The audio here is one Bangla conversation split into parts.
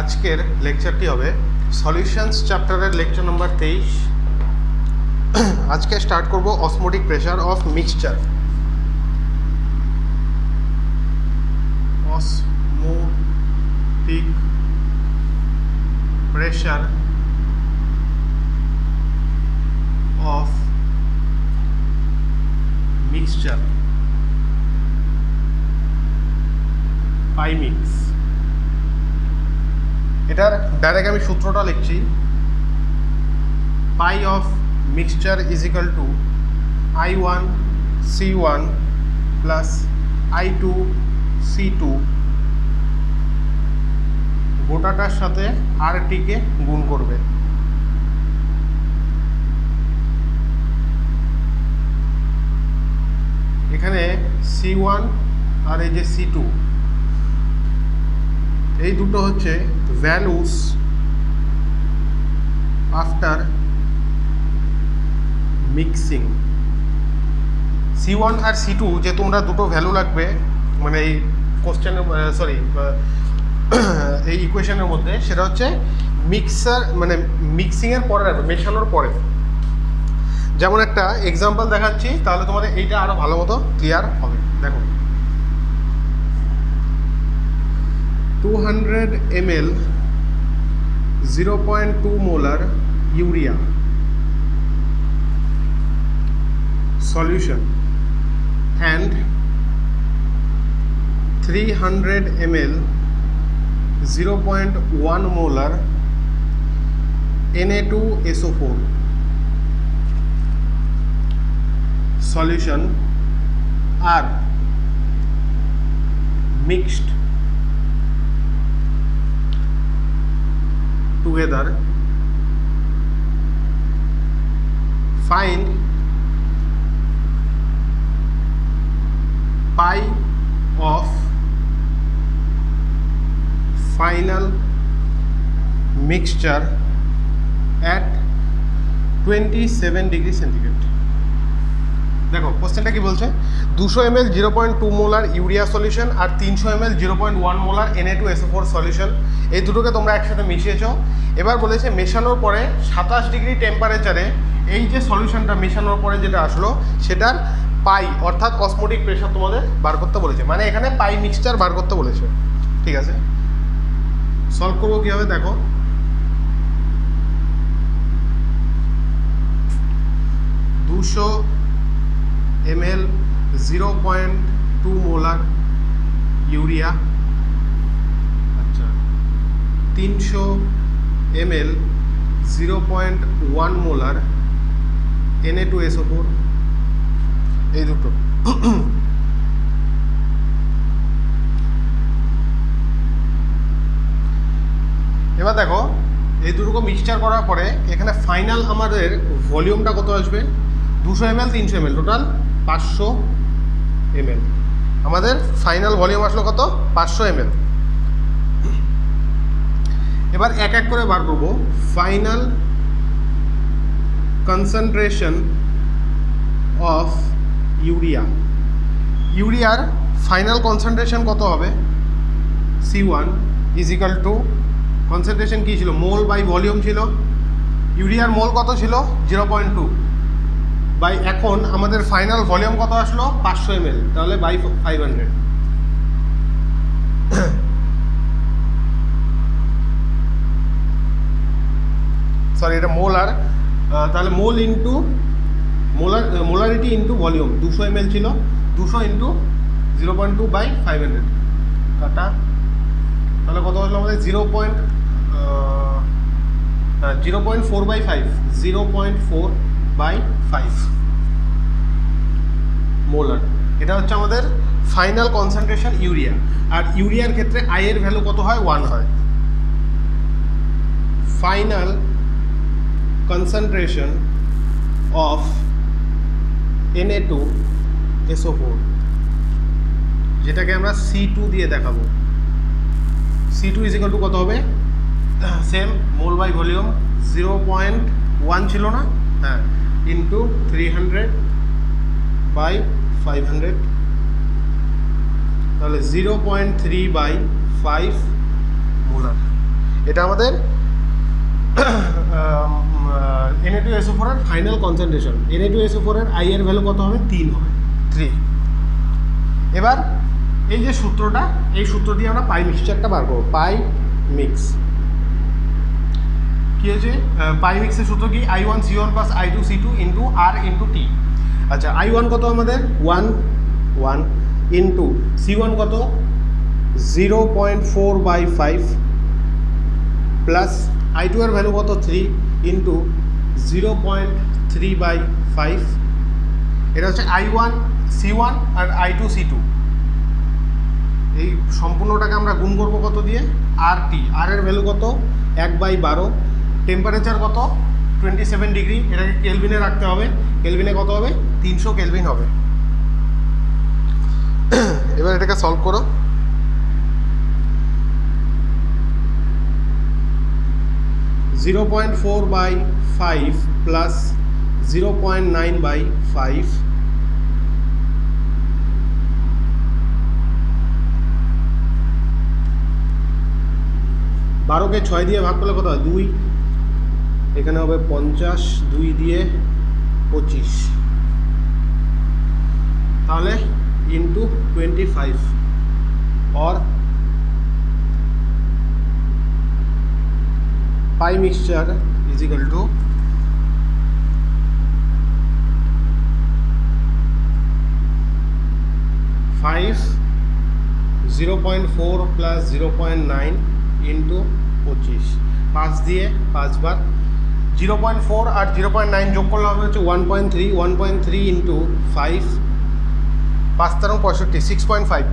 আজকের লেকচারটি হবে সলিউশনস চ্যাপ্টারের লেকচার নাম্বার 23। আজকে স্টার্ট করব osmotic pressure of mixture. Osmotic pressure of mixture pi mix. এটার ডাইরেক্ট আমি সূত্রটা লিখছি, pi of mixture is equal to I1 C1 plus I2 C2 গোটাটার সাথে RT-কে গুণ করবে। এখানে C1 আর এই যে C2 এই দুটো হচ্ছে ভ্যালুস আফটার মিক্সিং। C1 আর C2 যে তোমরা দুটো ভ্যালু লাগবে মানে এই কোশ্চেনের এই ইকুয়েশনের মধ্যে, সেটা হচ্ছে মিক্সার মানে মিক্সিংয়ের পরে রাখবে, মেশানোর পরে। যেমন একটা এক্সাম্পল দেখাচ্ছি, তাহলে তোমাদের এইটা আরও ভালো মতো ক্লিয়ার হবে। দেখো 200 ml 0.2 molar urea solution and 300 ml 0.1 molar Na2SO4 solution are mixed together. Find pi of final mixture at 27 degree centigrade. দেখো কোশ্চেনটা কি বলছে, 200 ml 0.2 মোলার ইউরিয়া সলিউশন আর 300 ml 0.1 মোলার Na2SO4 সলিউশন, এই দুটোকে তোমরা একসাথে মিশিয়েছো। এবার বলেছে মেশানোর পরে 27 ডিগ্রি টেম্পারেচারে এই যে সলিউশনটা মেশানোর পরে যেটা আসলো সেটার পাই অর্থাৎ অসমোটিক প্রেশার তোমাদের বার করতে বলেছে, মানে এখানে পাই মিক্সচার বার করতে বলেছে। ঠিক আছে, সলভ করবো কীভাবে দেখো। ml 0.2 মোলার ইউরিয়া, আচ্ছা 300 ml 0.1 মোলার Na2SO4, এই দুটো। এবার দেখো এই দুটো মিক্সচার করার পরে এখানে ফাইনাল আমাদের ভলিউমটা কত আসবে, 200 ml 300 ml টোটাল 500 ml। আমাদের ফাইনাল ভলিউম আসলো কত, 500 ml। এবার এক এক করে বার করবো ফাইনাল কনসেন্ট্রেশন অফ ইউরিয়া। ইউরিয়ার ফাইনাল কনসেন্ট্রেশন কত হবে, C1 is equal to concentration কী ছিল, মোল বাই ভলিউম ছিল। ইউরিয়ার মোল কত ছিল 0.2 বাই, এখন আমাদের ফাইনাল ভলিউম কত আসলো 500 ml, তাহলে বাই 500। সরি এটা মোলার, তাহলে mole into molarity into volume. 200 ml ছিল, 200 ইন্টু 0.2 বাই 500 কাটা, তাহলে কত হলো আমাদের 0.4 বাই 5, 0.4 বাই 5 মোলার। এটা হচ্ছে আমাদের ফাইনাল কনসেন্ট্রেশন ইউরিয়া। আর ইউরিয়ার ক্ষেত্রে আই এর ভ্যালু কত হয়, 1 হয়। ফাইনাল কনসেন্ট্রেশন অফ Na2SO4, যেটাকে আমরা C2 দিয়ে দেখাবো। C2 ইজ ইকুয়াল টু কত হবে, সেম মোল বাই ভলিউম 0.1 ছিল না, হ্যাঁ, ইন্টু 300 বাই 500, তাহলে 0.3/5 মোলার। এটা আমাদের Na2SO4 এর ফাইনাল কনসেন্ট্রেশন। Na2SO4 এর আই এর ভ্যালু কত হবে? 3 হবে, 3। এবার এই যে সূত্রটা, এই সূত্র দিয়ে আমরা পাই মিক্সচারটা বার করবো। পাই মিক্স কী হয়েছে? পাই মিক্সের সূত্র কি? I1 C1 plus I2 C2 into R into T. আচ্ছা, I1 কত আমাদের? 1 ইন্টু C1 কত? 0.4/5 প্লাস I2 এর ভ্যালু কত? 3 ইন্টু 0.3/5। এটা হচ্ছে I1 C1 আর I2 C2। এই সম্পূর্ণটাকে আমরা গুণ করবো কত দিয়ে? RT। আর এর ভ্যালু কত? 1/12। টেম্পারেচার কত? 27 ডিগ্রি। এটাকে কেলভিনে রাখতে হবে। কেলভিনে কত হবে? 300 কেলভিন হবে। এবার এটাকে সলভ করো। (0.4/5 প্লাস 0.9/5) 12কে 6 দিয়ে ভাগ করলে কত হয়? 2। এখানে হবে 50, 2 দিয়ে 25, তাহলে ইন্টু 25 और pi mixture is equal to 5 0.4 plus 0.9 into 25। 5 দিয়ে 5 বার 0.4 আর 0.9 যোগ করলে হবে হচ্ছে 1.3। 1.3 ইন্টু 5, 5 × 65,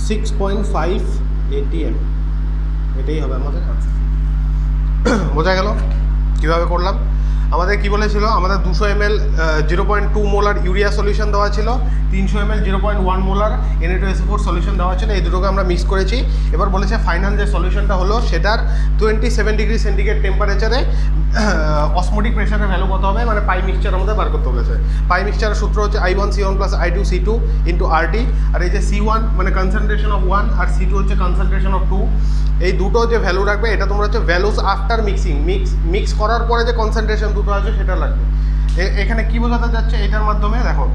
6.5 ATM। এটাই হবে আমাদের আনসার। বোঝা গেল কীভাবে করলাম? আমাদের কি বলেছিল? আমাদের 200 ml 0.2 মোলার ইউরিয়া সলিউশন দেওয়া ছিল, 300 ml 0.1 মোলার Na2SO4 সলিউশন দেওয়া ছিল। এই দুটোকে আমরা মিক্স করেছি। এবার বলেছে ফাইনাল যে সলিউশনটা হলো সেটার 27 ডিগ্রি সেন্টিগ্রেড টেম্পারেচারে অসমোটিক প্রেশারের ভ্যালু কত হবে, মানে পাই মিক্সচার আমাদের বার করতে বলেছে। পাই মিক্সচারের সূত্র হচ্ছে I1 C1 plus I2 C2 into RT। আর এই যে C1 মানে কনসেন্ট্রেশন অফ 1 আর C2 হচ্ছে কনসেন্ট্রেশন অফ 2। এই দুটো যে ভ্যালু রাখবে এটা তোমরা হচ্ছে ভ্যালুস আফটার মিক্সিং, মিক্স করার পরে যে কনসেন্ট্রেশন দুটো আছে সেটা লাগবে। এখানে কি বোঝাতে যাচ্ছে এটার মাধ্যমে? দেখো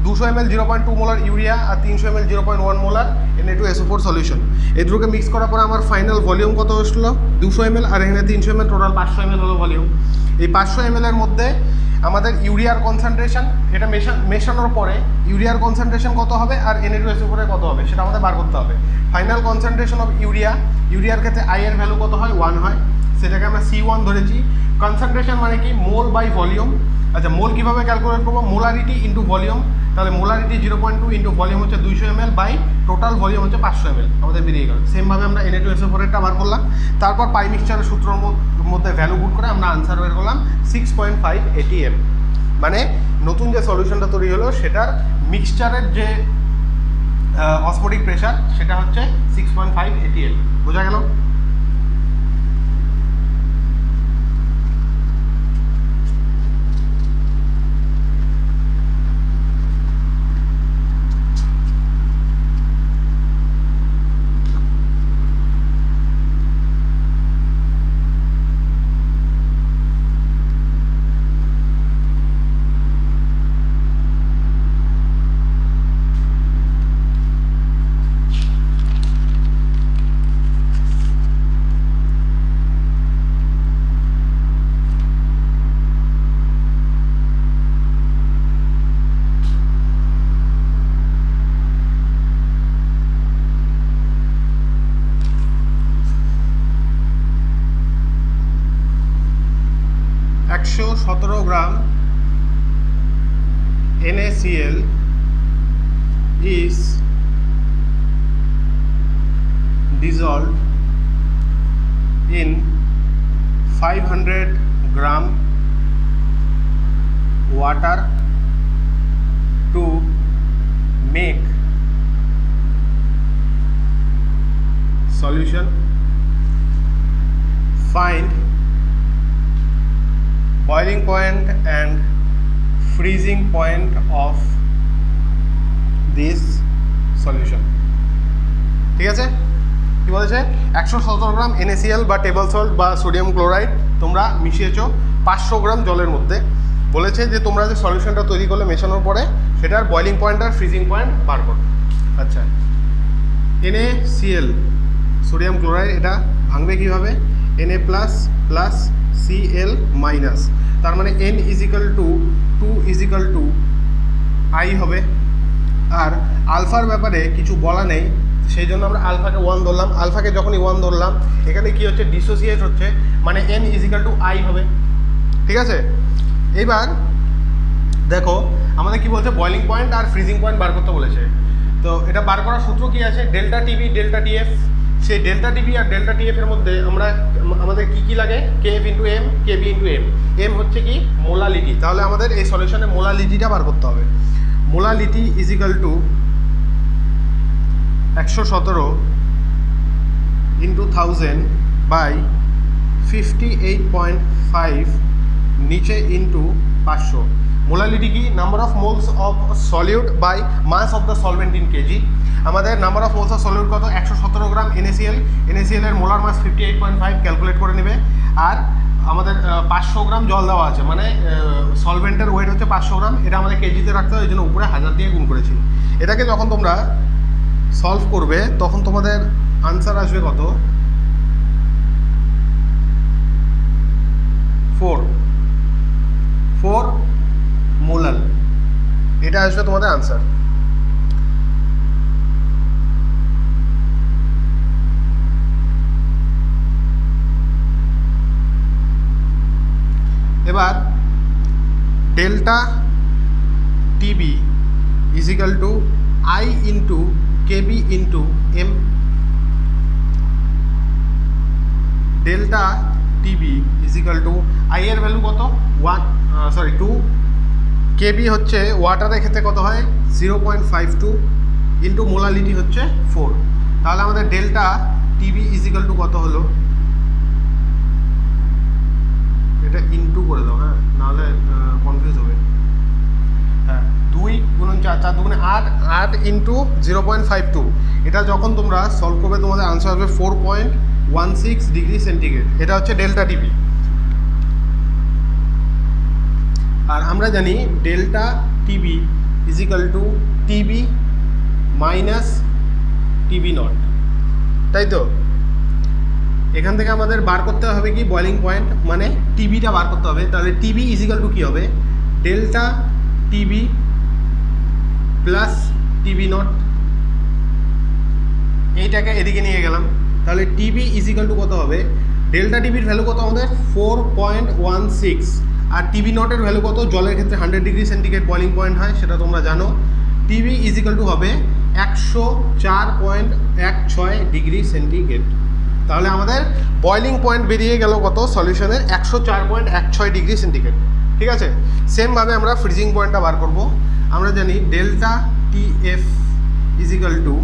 200 ml 0.2 মোলার ইউরিয়া আর 300 ml 0.1 মোলার Na2SO4 সলিউশন, এই দুটোকে মিক্স করার পরে আমার ফাইনাল ভলিউম কত আসলো? 200 ml। আর এখানে 300 ml, টোটাল 500 ml হলো ভলিউম। এই 500 ml এর মধ্যে আমাদের ইউরিয়ার কনসেন্ট্রেশন, এটা মেশানোর পরে ইউরিয়ার কনসেন্ট্রেশন কত হবে আর Na2SO4 এর কত হবে সেটা আমাদের বার করতে হবে। ফাইনাল কনসেন্ট্রেশন অফ ইউরিয়ার ক্ষেত্রে আই এর ভ্যালু কত হয়? 1 হয়, সেটাকে আমরা C1 ধরেছি। কনসেন্ট্রেশন মানে কি? মোল বাই ভলিউম। আচ্ছা, মোল কীভাবে ক্যালকুলেট করবো? Molarity into volume. তাহলে মোলারিটি 0.2 ইন্টু ভলিউম হচ্ছে 200 ml বাই টোটাল ভলিউম হচ্ছে 500 ml, আমাদের বেরিয়ে গেল। সেমভাবে আমরা Na2SO4 এরটা বার করলাম। তারপর পাই মিক্সচারের সূত্রের মধ্যে ভ্যালু পুট করে আমরা আনসার বের করলাম 6.5 ATM। মানে নতুন যে সলিউশনটা তৈরি হলো সেটার মিক্সচারের যে অসমোটিক প্রেশার সেটা হচ্ছে 6.5 ATM। বোঝা গেল? গ্রাম NaCl is dissolved in 500 gram water to make solution. Find boiling point and freezing point of this solution. ঠিক আছে? কি বলেছে 117 গ্রাম NaCl বা টেবল সল্ট বা সোডিয়াম ক্লোরাইড তোমরা মিশিয়েছো 500 গ্রাম জলের মধ্যে। বলেছে যে তোমরা যে সলিউশনটা তৈরি করলে মেশানোর পরে সেটার বয়লিং পয়েন্ট আর ফ্রিজিং পয়েন্ট বার করো। আচ্ছা, NaCl সোডিয়াম ক্লোরাইড এটা ভাঙবে কীভাবে? Na plus plus Cl minus, তার মানে N equal to 2 equal to I হবে। আর আলফার ব্যাপারে কিছু বলা নেই, সেই জন্য আমরা আলফাকে 1 ধরলাম। আলফাকে যখনই 1 ধরলাম এখানে কি হচ্ছে? ডিসোসিয়েট হচ্ছে, মানে N ইজিক্যাল টু I হবে। ঠিক আছে, এইবার দেখো আমাদের কি বলছে? বয়লিং পয়েন্ট আর ফ্রিজিং পয়েন্ট বার করতে বলেছে। তো এটা বার করার সূত্র কি আছে? Delta TV delta TF. সেই ডেল্টা টিভি আর ডেল্টা টিএফ এর মধ্যে আমাদের কি লাগে? কেএফ ইন্টু এম, কেবি ইন্টু এম। এম হচ্ছে কি? মোলালিটি। তাহলে আমাদের এই সলিউশনে মোলালিটিটা বার করতে হবে। Molality is equal to 117 into 1000 by 58.5 নিচে ইন্টু 500। মোলালিটি কি? Number of moles of solute by mass of the solvent in kg. আমাদের number of moles of solute কত? 117 গ্রাম NaCl। NaCl এর মোলার মাস 58.5 ক্যালকুলেট করে নেবে। আর আমাদের 500 গ্রাম জল দেওয়া আছে, মানে সলভেন্টের ওয়েট হচ্ছে 500 গ্রাম। এটা আমাদের কেজিতে রাখতে হয়, এই জন্য উপরে 1000 দিয়ে গুণ করেছি। এটাকে যখন তোমরা সলভ করবে তখন তোমাদের আনসার আসবে কত? 4 মোলাল। এটা আসবে তোমাদের আনসার। এবার delta TB equal to I into KB into M. Delta TB equal to I এর ভ্যালু কত? 2। কেবি হচ্ছে ওয়াটারের ক্ষেত্রে কত হয়? 0.52 ইন্টু মোলালিটি হচ্ছে 4। তাহলে আমাদের ডেল্টা টিবি ইজিক্যাল টু কত হলো? এটা ইন্টু করে দাও, হ্যাঁ, নাহলে কনফিউজ হবে। হ্যাঁ, 2 গুণন 4, 4 দুগুণে 8, 8 ইন্টু 0.52। এটা যখন তোমরা সলভ করবে তোমাদের আনসার হবে 4.16 ডিগ্রি সেন্টিগ্রেড। এটা হচ্ছে ডেল্টা টিবি। আর আমরা জানি delta TB equal to TB minus TB nought, তাই তো? এখান থেকে আমাদের বার করতে হবে কি? বয়লিং পয়েন্ট, মানে টিবিটা বার করতে হবে। তাহলে টিবি ইজিক্যাল টু কী হবে? Delta TB plus TB not. এইটাকে এদিকে নিয়ে গেলাম, তাহলে টিবি ইজিক্যাল টু কত হবে? ডেল্টা টিবির ভ্যালু কত আমাদের? 4.16। আর টিবি নটের ভ্যালু কত? জলের ক্ষেত্রে 100 ডিগ্রি সেন্টিগ্রেড বয়লিং পয়েন্ট হয়, সেটা তোমরা জানো। টিবি ইজিক্যাল টু হবে 104.16 ডিগ্রি সেন্টিগ্রেড। তাহলে আমাদের বয়লিং পয়েন্ট বেরিয়ে গেল কত? সলিউশনের 104.16 ডিগ্রি সেন্টিগ্রেড। ঠিক আছে, সেমভাবে আমরা ফ্রিজিং পয়েন্টটা বার করব। আমরা জানি delta TF is equal to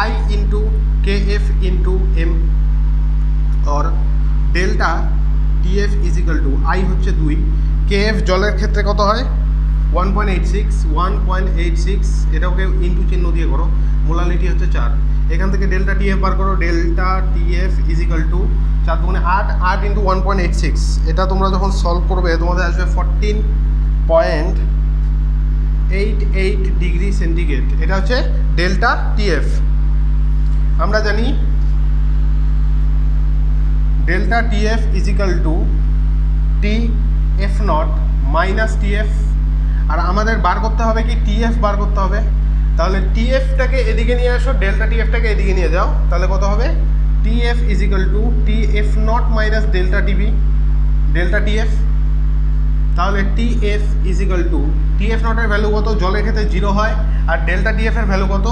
I into KF into M. और delta TF is equal to I হচ্ছে 2, কেএফ জলের ক্ষেত্রে কত হয়? 1.86। এটাকে ইন্টু চিহ্ন দিয়ে করো। মোলালিটি হচ্ছে 4। এখান থেকে ডেল্টা টিএফ বার করো। ডেল্টা টিএফ ইজিক্যাল টু 4 দুগুণে 8, 8 ইন্টু 1.86। এটা তোমরা যখন সলভ করবে তোমাদের আসবে 14.88 ডিগ্রি সেন্টিগ্রেড। এটা হচ্ছে ডেল্টা টিএফ। আমরা জানি delta TF is equal to TF naught minus TF. আর আমাদের বার করতে হবে কি? টিএফ বার করতে হবে। তাহলে টিএফটাকে এদিকে নিয়ে আসো, ডেল্টা টিএফটাকে এদিকে নিয়ে যাও, তাহলে কত হবে? TF is equal to TF naught minus delta TB delta TF. তাহলে টিএফ ইজিক্যাল টু টিএফ নটের ভ্যালু কত? জলের ক্ষেত্রে 0 হয়। আর ডেল্টা টিএফ এর ভ্যালু কত?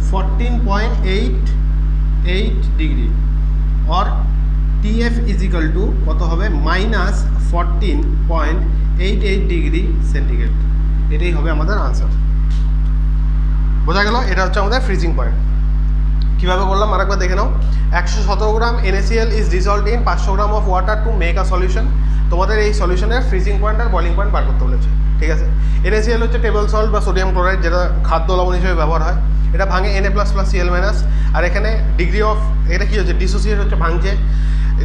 14.88 ডিগ্রি। और টিএফ ইজিক্যাল টু কত হবে? Minus 14.88 degree centigrade. এটাই হবে আমাদের আনসার। বোঝা গেল? এটা হচ্ছে আমাদের ফ্রিজিং পয়েন্ট। কীভাবে করলাম আরেকবার দেখে নাও। 117 gram NaCl is dissolved in 500 gram of water to make a solution. তোমাদের এই সলিউশনের ফ্রিজিং পয়েন্ট আর বয়লিং পয়েন্ট বার করতে বলেছে। ঠিক আছে। NaCl হচ্ছে টেবল সল্ট বা সোডিয়াম ক্লোরাইড, যেটা খাদ্য লবণ হিসেবে ব্যবহার হয়। এটা ভাঙে Na++Cl-, আর এখানে ডিগ্রি অফ এটা কী হচ্ছে, ডিসোসিয়েট হচ্ছে, ভাঙছে।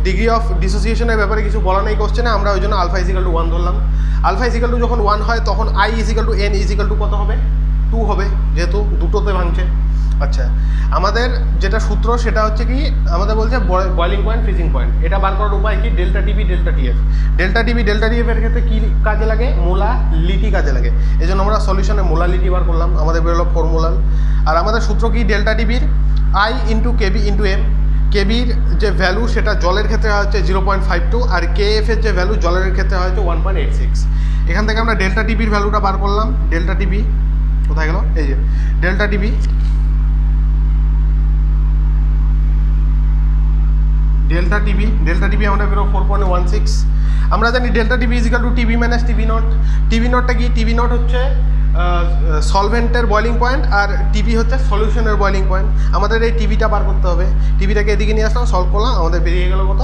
ডিগ্রি অফ ডিসোসিয়েশনের ব্যাপারে কিছু বলা নেই কোশ্চেনে, আমরা ওই জন্য আলফা = 1 ধরলাম। আলফা = যখন 1 হয় তখন I = N কত হবে, 2 হবে, যেহেতু দুটোতে ভাঙছে। আচ্ছা, আমাদের যেটা সূত্র সেটা হচ্ছে কি, আমাদের বলছে বয়লিং পয়েন্ট, ফ্রিজিং পয়েন্ট। এটা বার করার উপায় কি, ΔTB ΔTF। ΔTB ΔTF এর ক্ষেত্রে কী কাজে লাগে, মোলালিটি কাজে লাগে। এই জন্য আমরা সলিউশনে মোলালিটি বার করলাম, আমাদের বেরোলো ফর্মুলাল। আর আমাদের সূত্র কি, ΔTBর I × KB × M। কেবির যে ভ্যালু সেটা জলের ক্ষেত্রে হচ্ছে 0.52, আর KF এর যে ভ্যালু জলের ক্ষেত্রে হচ্ছে 1.86। এখান থেকে আমরা ΔTBর ভ্যালুটা বার করলাম। ΔTB কোথায় গেল, এই যে ΔTB আমরা বেরো 4.16। আমরা জানি ΔTB = TB - TB not. TB নটটা কি, TB নট হচ্ছে সলভেন্টের বয়লিং পয়েন্ট, আর টিবি হচ্ছে সলিউশনের বয়লিং পয়েন্ট। আমাদের এই টিবিটা বার করতে হবে। টিবিটাকে এদিকে নিয়ে আসলাম, সলভ করলাম, আমাদের বেরিয়ে গেল কত,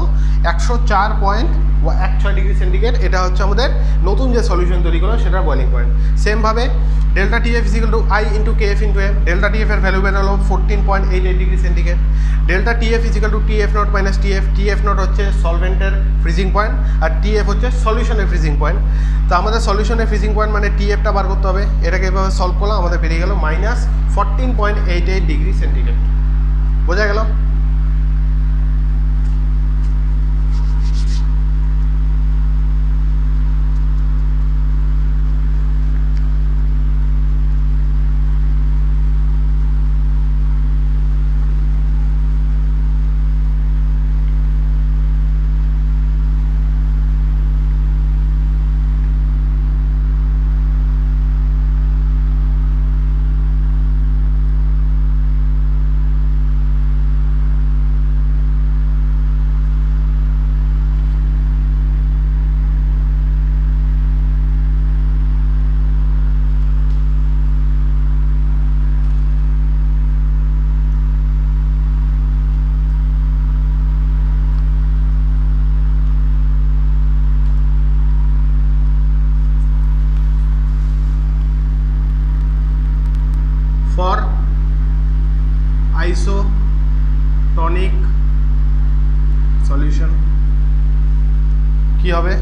104.16 ডিগ্রি সেন্টিগ্রেড। এটা হচ্ছে আমাদের নতুন যে সলিউশন তৈরি করলাম সেটার বয়লিং পয়েন্ট। সেমভাবে ΔTF = I × KF × M। ΔTF এর ভ্যালু বের হলো 14.88 degree centigrade. ΔTF = TF0 - TF। TF0 হচ্ছে সলভেন্টের ফ্রিজিং পয়েন্ট, আর TF হচ্ছে সলিউশনের ফ্রিজিং পয়েন্ট। তো আমাদের সলিউশনের ফ্রিজিং পয়েন্ট মানে TFটা বার করতে হবে। এটাকে এভাবে সলভ করলাম, আমাদের বেরিয়ে গেল -14.88 ডিগ্রি সেন্টিগ্রেড। বোঝা গেল? For isotonic solution কি হবে,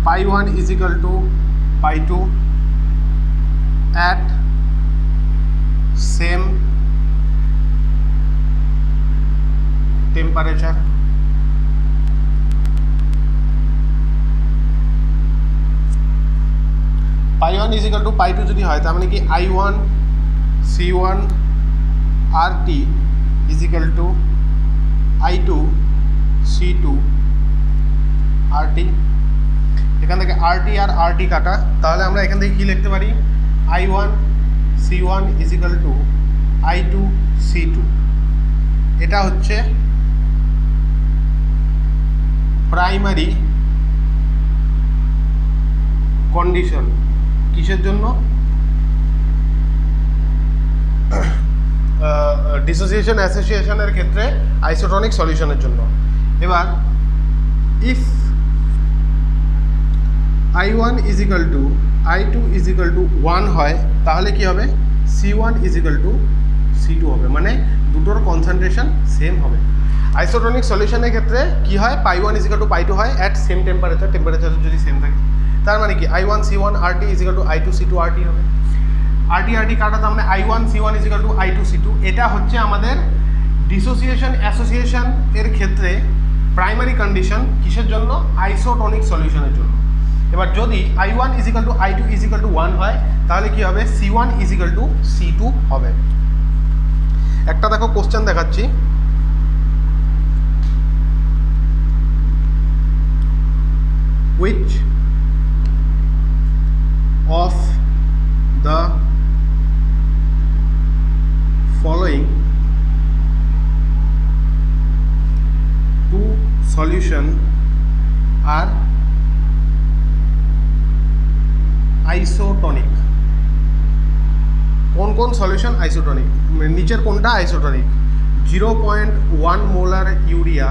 π1 = π2 at same temperature। π1 = π2 যদি হয় তার মানে কি I1 C1 RT = I2 C2 RT। এখান থেকে RT আর RT কাটা, তাহলে আমরা এখান থেকে কি লিখতে পারি, I1 C1 = I2 C2। এটা হচ্ছে প্রাইমারি কন্ডিশন। কিসের জন্য, ডিসোসিয়েশন অ্যাসোসিয়েশনের ক্ষেত্রে আইসোটনিক সলিউশনের জন্য। এবার ইফ I1 = I2 = 1 হয় তাহলে কি হবে, C1 = C2 হবে, মানে দুটোর কনসেন্ট্রেশন সেম হবে। আইসোটনিক সলিউশনের ক্ষেত্রে কি হয়, π1 = π2 হয় অ্যাট সেম টেম্পারেচার যদি সেম থাকে। তার মানে কি I1 C1 RT = I2 C2 RT হবে। RT কাটা, তার মানে I1 C1 = I2 C2। এটা হচ্ছে আমাদের ডিসোসিয়েশন অ্যাসোসিয়েশন এর ক্ষেত্রে প্রাইমারি কন্ডিশন। কিসের জন্য, আইসোটনিক সলিউশনের জন্য। এবার যদি I1 = I2 = 1 হয় তাহলে কি হবে, C1 = C2 হবে। একটা দেখো কোশ্চেন দেখাচ্ছি, which of the following two solution are isotonic। কোন কোন সলিউশন আইসোটনিক, নিচের কোনটা isotonic, 0.1 molar urea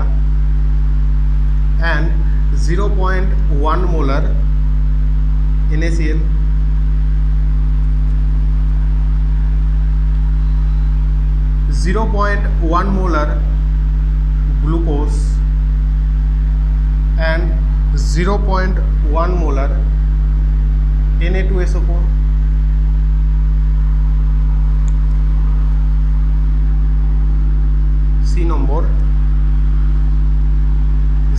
and 0.1 molar NaCl, 0.1 molar glucose and 0.1 molar Na2SO4. C number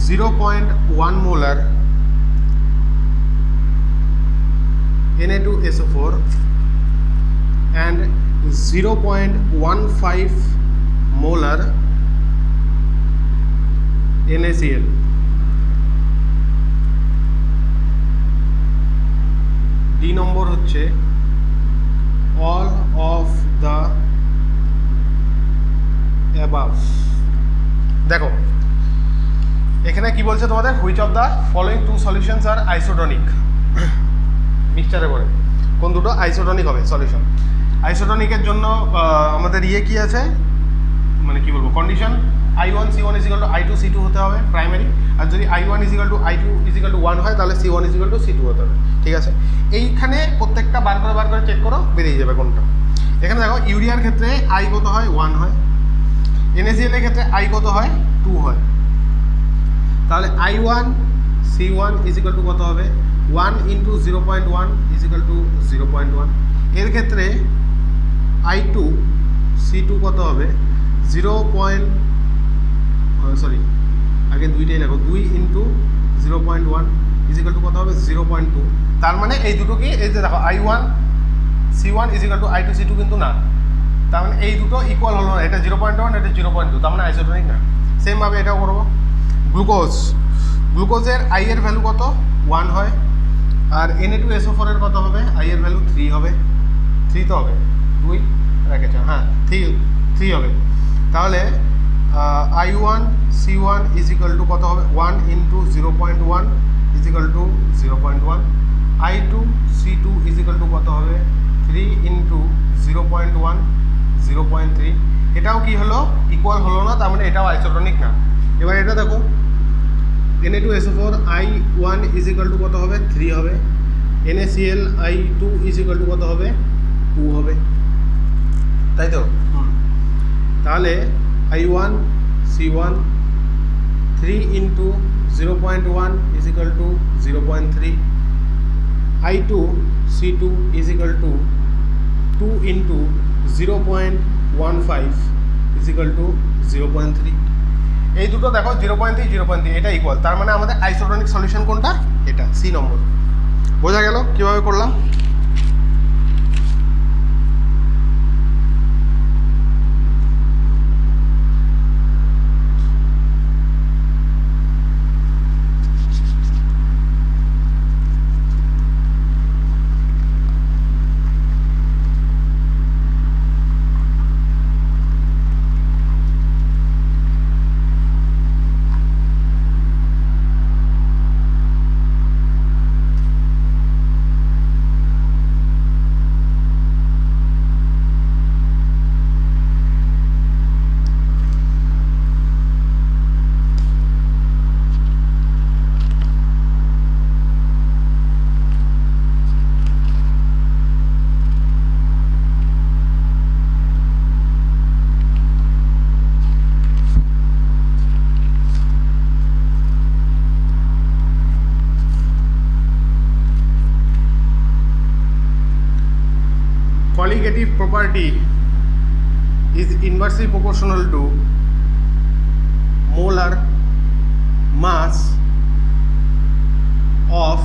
0.1 molar Na2SO4 and 0.15 molar NaCl. D নম্বর হচ্ছে all of the above. দেখো এখানে কি বলছে তোমাদের, which of the following two solutions are isotonic. মিক্সচারে করে কোন দুটো আইসোটনিক হবে সলিউশন। আইসোটনিকের জন্য আমাদের কি আছে, মানে কি বলবো, condition I1 C1 = I2 C2 হতে হবে প্রাইমারি, আর যদি I1 = I2 = 1 হয় তাহলে C1 = C2 হতে হবে। ঠিক আছে, এইখানে প্রত্যেকটা বার করে চেক করো, বেরিয়ে যাবে কোনটা। এখানে দেখো ইউরিয়ার ক্ষেত্রে I কত হয়, 1 হয়। NaCl এর ক্ষেত্রে I কত হয়, 2 হয়। তাহলে I1 C1 = কত হবে, 1 × 0.1 = 0.1। এর ক্ষেত্রে I2 C2 কত হবে, আগে দুইটাই লেখো, 2 × 0.1 = কত হবে, 0.2। তার মানে এই দুটো কি, এই যে দেখো I1 C1 = I2 C2 কিন্তু না, তার মানে এই দুটো ইকুয়াল হলো না, এটা 0.1 এটা 0.2, তার মানে আইসোটনিক না। সেমভাবে এটাও করবো। গ্লুকোজের I এর ভ্যালু কত, 1 হয়, আর Na2SO4 এর কত হবে, I এর ভ্যালু 3 হবে। 3 তো হবে, 2 রেখেছ, হ্যাঁ 3 হবে। তাহলে I1 C1 = কত হবে, 1 × 0.1 = 0.1। I2 C2 = কত হবে, 3 × 0.1 0.3। এটাও কি হলো, ইকুয়াল হলো না, তার মানে এটাও আইসোটনিক না। এবার এটা দেখো Na2SO4 I1 = কত হবে, 3 হবে। NaCl I2 = কত হবে, 2 হবে, তাই তো। তাহলে I1 C1 3 × 0.1 = 0.3। I2 C2 = 2 × 0.15 = 0.3। এই দুটো দেখো 0.3 0.3 এটা ইকুয়াল, তার মানে আমাদের আইসোটনিক সলিউশন কোনটা, এটা সি নম্বর। বোঝা গেল কিভাবে করলাম। Colligative property is inversely proportional to molar mass of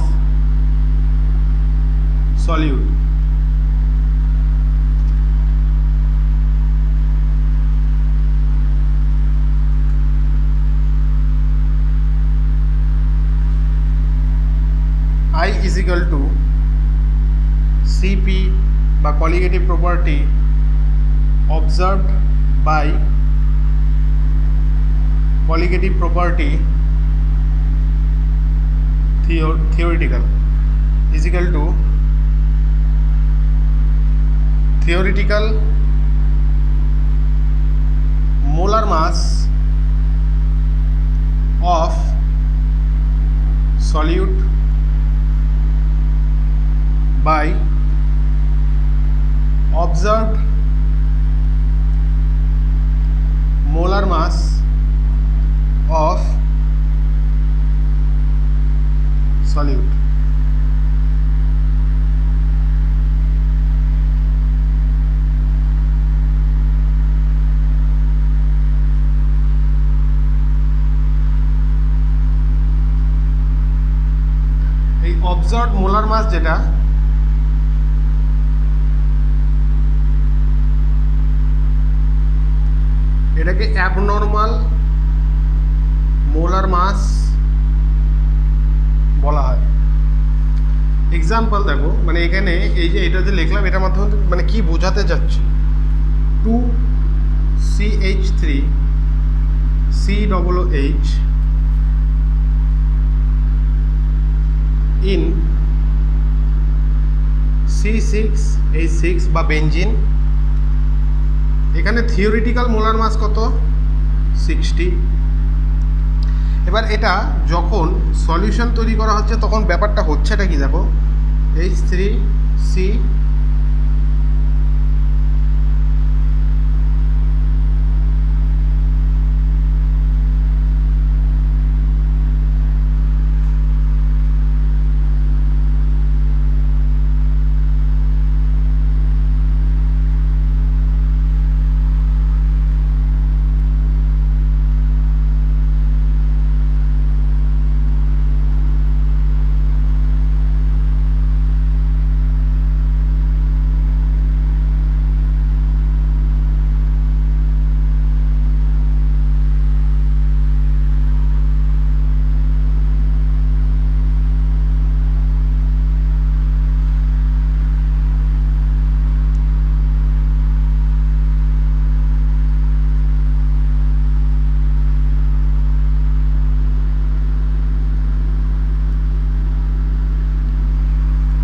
solute. I = CP বা colligative property observed by colligative property theoretical = theoretical molar mass of solute by observed molar mass of solute. এই অবজার্ভড মোলার মাস যেটা এটাকে অ্যাবনর্মাল মোলার মাস বলা হয়। এক্সাম্পল দেখো, মানে এখানে এই যে এটা যে লিখলাম এটার মাধ্যমে মানে কি বোঝাতে যাচ্ছি, 2CH3 COOH in C6H6 বা বেঞ্জিন। এখানে থিওরিটিক্যাল মোলার মাস কত? 60। এবার এটা যখন সলিউশন তৈরি করা হচ্ছে তখন ব্যাপারটা হচ্ছেটা কি দেখো, H3C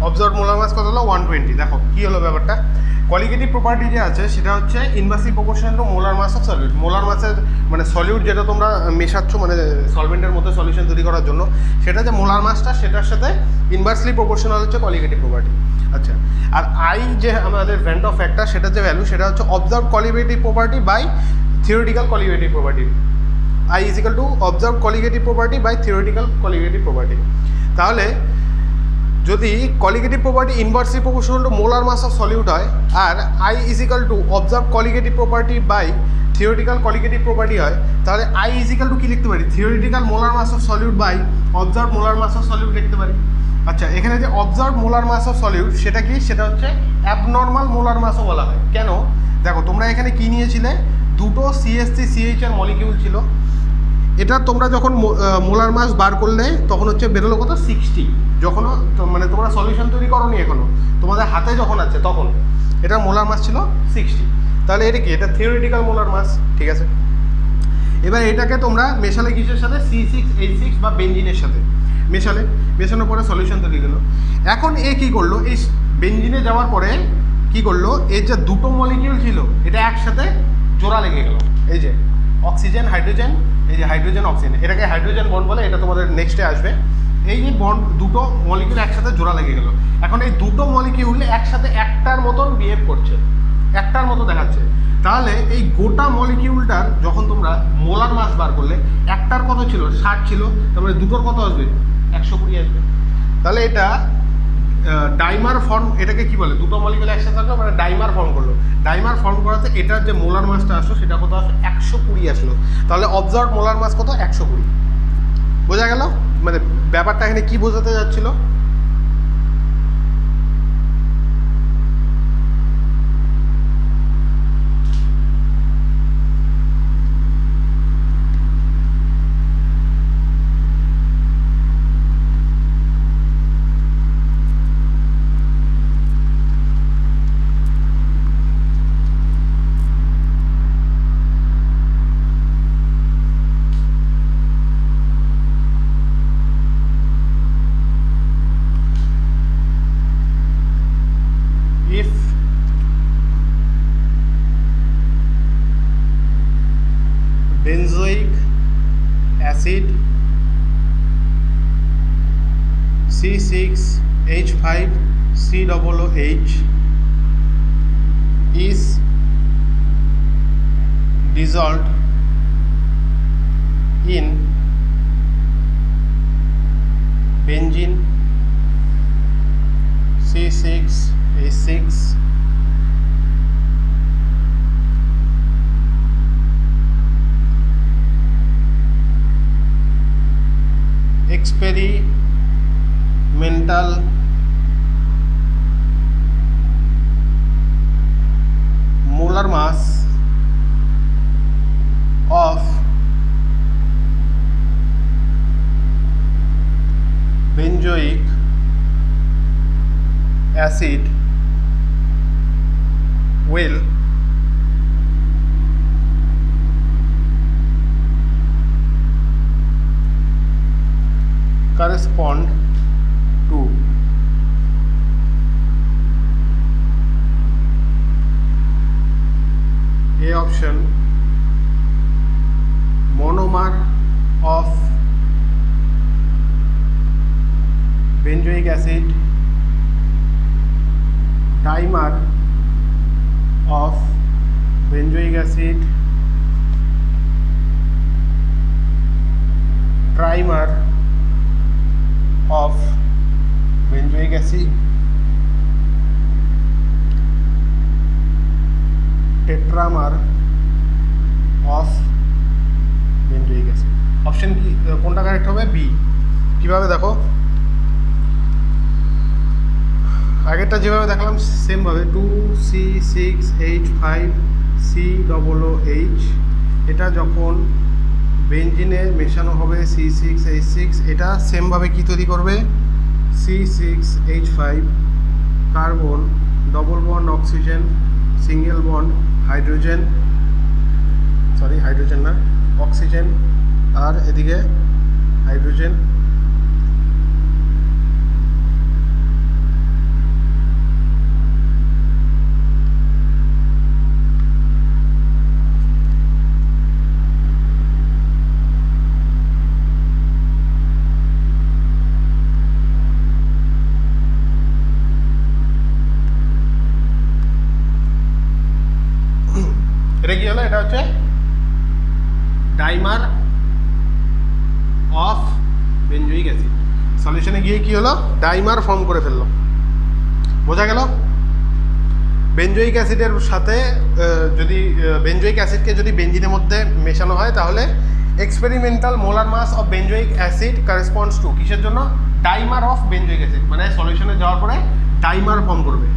অবজার্ভ মোলার মাস কত হলো? 120। দেখো কি হলো ব্যাপারটা, কোয়ালিটেটিভ প্রপার্টি যে আছে সেটা হচ্ছে inversely proportional to molar mass of solute. Molar মাসের মানে সলিউট যেটা তোমরা মেশাচ্ছ মানে সলভেন্টের মধ্যে সলিউশন তৈরি করার জন্য, সেটা যে মোলার মাসটা সেটার সাথে ইনভার্সলি প্রপোর্শনাল হচ্ছে কোয়ালিটেটিভ প্রপার্টি। আচ্ছা, আর আই যে আমাদের ভ্যান্ট অফ ফ্যাক্টর সেটার যে ভ্যালু সেটা হচ্ছে observe qualitative property by theoretical qualitative property. I is equal to observe qualitative property by theoretical qualitative property. তাহলে যদি qualitative property inversely proportional to molar mass of solute হয় আর I is equal to observe qualitative property by theoretical qualitative property হয়, তাহলে আই ইজ ইকাল টু কী লিখতে পারি? Theoretical molar mass of solute by observe molar mass of solute লিখতে পারি। আচ্ছা, এখানে যে observe molar mass of solute সেটা কি? সেটা হচ্ছে অ্যাবনর্মাল মোলার মাসও বলা হয়। কেন? দেখো তোমরা এখানে কি নিয়েছিলে, দুটো CH3CH এর মলিকিউল ছিল। এটা তোমরা যখন মোলার মাস বার করলে তখন হচ্ছে বেরোলো কত? 60। যখনও মানে তোমরা সলিউশন তৈরি করোনি এখনও, তোমাদের হাতে যখন আছে তখন এটার মোলার মাস ছিল 60। তাহলে এটা কি? এটা থিওরিটিক্যাল মোলার মাস, ঠিক আছে। এবার এটাকে তোমরা মেশালে কিসের সাথে? C6H6 বা বেঞ্জিনের সাথে মেশানোর পরে সলিউশন তৈরি গেলো। এখন এ কী করলো? এই বেঞ্জিনে যাওয়ার পরে কি করলো? এর যে দুটো মলিকিউল ছিল এটা একসাথে জোড়া লেগে গেল। এই যে অক্সিজেন হাইড্রোজেন, এই যে হাইড্রোজেন অক্সিজেন, এটাকে হাইড্রোজেন বন্ড বলে, এটা তোমাদের নেক্সটে আসবে। এই যে বন্ড দুটো মলিকিউল একসাথে জোড়া লেগে গেল। এখন এই দুটো মলিকিউল একসাথে একটার মতন বিহেভ করছে, একটার মতো দেখাচ্ছে। তাহলে এই গোটা মলিকিউলটার যখন তোমরা মোলার মাস বার করলে একটার কত ছিল? 60 ছিল, তারপরে দুটোর কত আসবে? 120 আসবে। তাহলে এটা ডাইমার ফর্ম, এটাকে কি বলে? দুটো মলিকিউল একসাথে থাকলো মানে ডাইমার ফর্ম করলো। ডাইমার ফর্ম করাতে এটার যে মোলার মাসটা আসলো সেটা কত আসলো? 120 আসলো। তাহলে অবজার্ভ মোলার মাস কত? 120। বোঝা গেল মানে ব্যাপারটা এখানে কি বোঝাতে যাচ্ছিল? C6H5COOH is dissolved in benzene C6H6 experimental molar mass of benzoic acid will correspond to A option monomer of benzoic acid, dimer of benzoic acid, trimer of benzoic acid, tetramer of benzoic acid। Option কি কোনটা কারেক্ট হবে? বি। কিভাবে দেখো, আগেরটা যেভাবে দেখালাম সেমভাবে 2C6H5COOH এটা যখন বেঞ্জিনে মেশানো হবে C6H6 এটা সেমভাবে কি তৈরি করবে? C6H5 carbon, double bond oxygen, single bond hydrogen, sorry hydrogen না, অক্সিজেন, আর এদিকে হাইড্রোজেন। এটা কি হলো? এটা হচ্ছে ডাইমার অফ বেঞ্জোইক অ্যাসিড। সলিউশনে গিয়ে কি হলো? ডাইমার ফর্ম করে ফেললো। বোঝা গেল? বেঞ্জোইক অ্যাসিডের সাথে যদি বেঞ্জোইক অ্যাসিডকে যদি বেঞ্জিনের মধ্যে মেশানো হয় তাহলে experimental molar mass of benzoic acid corresponds to কিসের জন্য? ডাইমার অফ বেঞ্জোইক অ্যাসিড, মানে সলিউশনে যাওয়ার পরে ডাইমার ফর্ম করবে।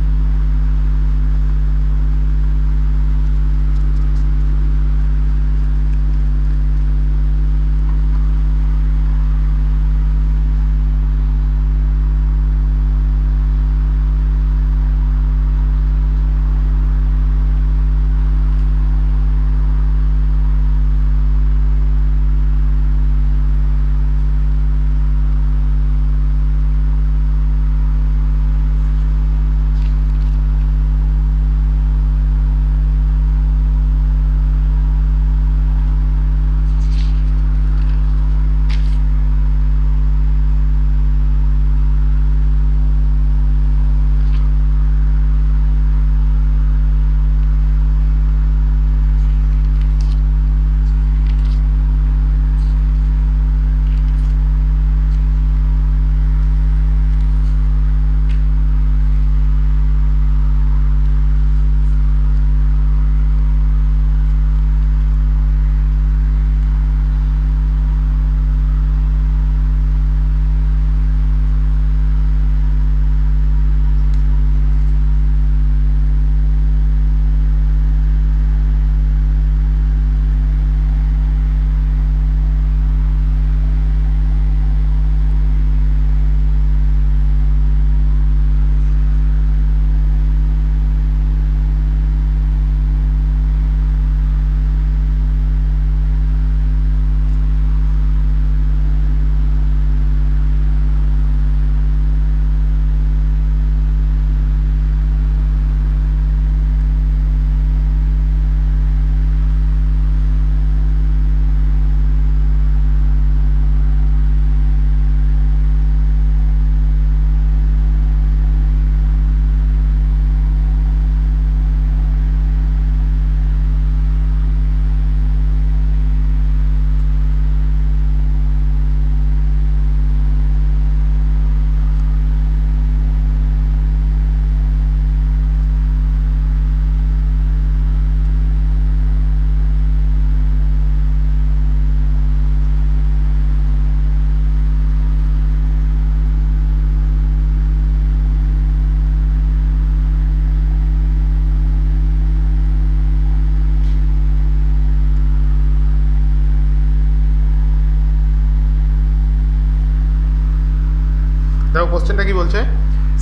বলছে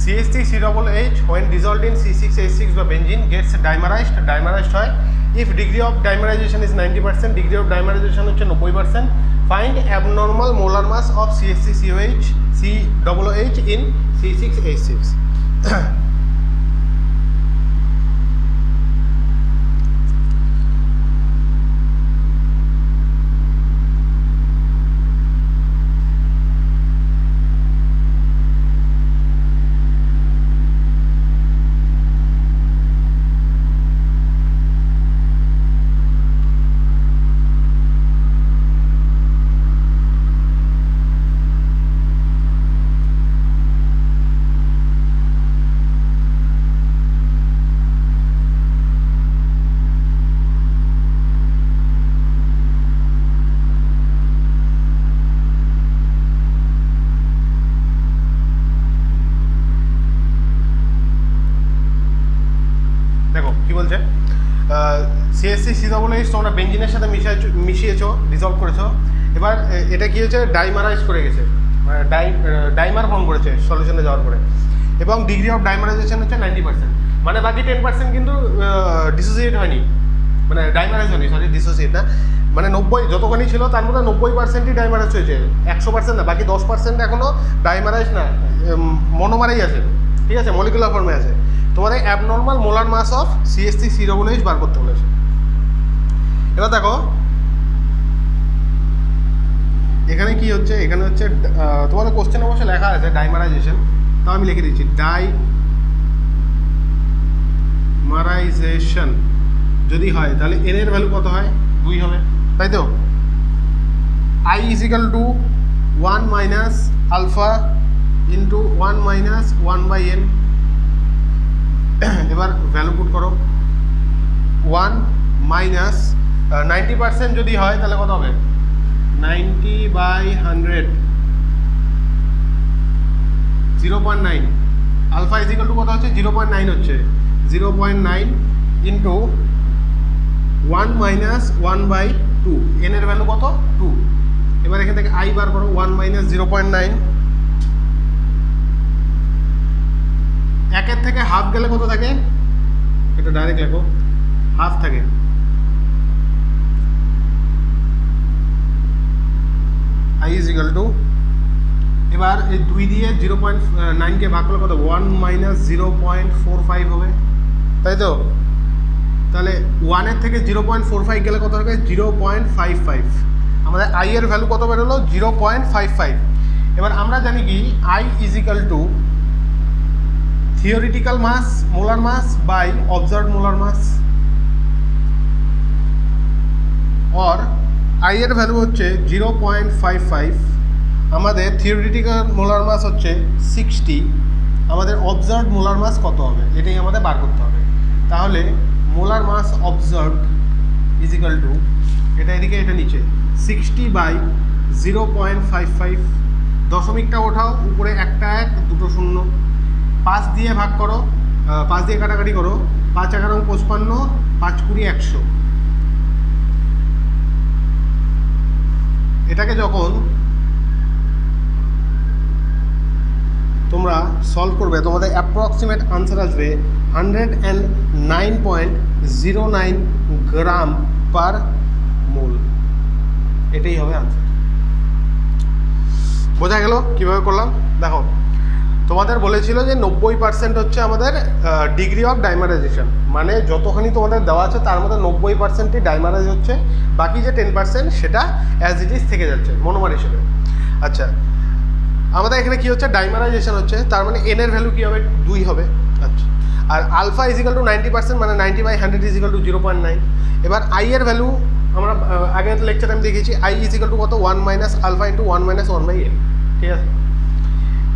CH3COOH when dissolved in C6H6 বা বেঞ্জিন gets dimerized হয় if degree of dimerization is 90%, degree of dimerization হচ্ছে 90%, find abnormal molar mass of CH3COOH in C6H6. CH3COOH তোমরা বেঞ্জিনের সাথে মিশিয়েছো, ডিজলভ করেছো, এবার এটা কি হচ্ছে ডাইমারাইজ করে গেছে, মানে ডাইমার ফর্ম করেছে সলিউশনে যাওয়ার পরে, এবং ডিগ্রি অফ ডাইমারাইজেশন হচ্ছে 90%, মানে বাকি 10% কিন্তু ডিসোসিয়েট হয়নি, মানে ডাইমারাইজ হয়নি, সরি ডিসোসিয়েট না, মানে 90 যতখানি ছিল তার মধ্যে 90%ই ডাইমারাইজ হয়েছে, 100% না, বাকি 10% এখনও ডাইমারাইজ না, মনোমারেই আছে, ঠিক আছে, মলিকুলার ফর্মে আছে। তোমাদের abnormal molar mass of CH3COOH বার করতে বলেছে। এবার দেখো এখানে কি হচ্ছে, এখানে হচ্ছে তোমাদের কোশ্চেন অবশ্যই লেখা আছে ডাইমারাইজেশন, তাও আমি লিখে দিচ্ছি ডাইমারাইজেশন যদি হয় তাহলে n এর ভ্যালু কত হয়, 2 হবে, তাই তো। I = 1 minus alpha into 1 minus 1/n। এবার ভ্যালু পুট করো, 1 মাইনাস 90% যদি হয় তাহলে কত হবে, 90/100, 0.9, আলফা ইজ ইকুয়াল টু কত হচ্ছে, 0.9 হচ্ছে, 0.9 ইন্টু 1 মাইনাস 1/2, এন এর ভ্যালু কত, 2। এবার এখান থেকে আই বার করো, 1 মাইনাস 0.9, একের থেকে হাফ গেলে কত থাকে, এটা ডাইরেক্ট লেখো, হাফ থাকে, I = এবার এই 2 দিয়ে 0.9কে ভাগ করলে কত, 1 মাইনাস 0.45 হবে, তাই তো। তাহলে 1 এর থেকে 0.45 গেলে কত হবে, 0.55, আমাদের I এর ভ্যালু কত বেরোলো, 0.55। এবার আমরা জানি কি I = theoretical mass molar mass by observed molar mass, or I এর ভ্যালু হচ্ছে 0.55, আমাদের থিওরিটিক্যাল মোলার মাস হচ্ছে 60, আমাদের অবজার্ভড মোলার মাস কত হবে এটাই আমাদের বার করতে হবে। তাহলে মোলার মাস অবজার্ভড = এটা এদিকে এটা নিচে 60/0.55, দশমিকটা ওঠাও, উপরে একটা 1 দুটো 0, 5 দিয়ে ভাগ করো, 5 দিয়ে কাটাকাটি করো, 5 × 11 = 55, 5 × 20 = 100। এটাকে যখন তোমরা সলভ করবে তোমাদের অ্যাপ্রক্সিমেট আনসার আসবে 109.09 গ্রাম পার মোল, এটাই হবে আনসার। বোঝা গেল কীভাবে করলাম? দেখো তোমাদের বলেছিল যে 90% হচ্ছে আমাদের ডিগ্রি অফ ডাইমারাইজেশন, মানে যতখানি তোমাদের দেওয়া আছে তার মধ্যে 90%ই ডাইমারাইজ হচ্ছে, বাকি যে 10% সেটা অ্যাজ ইট ইজ থেকে যাচ্ছে মনোমার হিসেবে। আচ্ছা, আমাদের এখানে কি হচ্ছে, ডাইমারাইজেশন হচ্ছে, তার মানে এন এর ভ্যালু কী হবে, 2 হবে। আচ্ছা, আর আলফা = 90%, মানে 90/100 = 0.9। এবার আই এর ভ্যালু আমরা আগের লেকচারে আমি দেখিয়েছি, I = কত, 1 minus alpha into 1 minus 1/n, ঠিক আছে।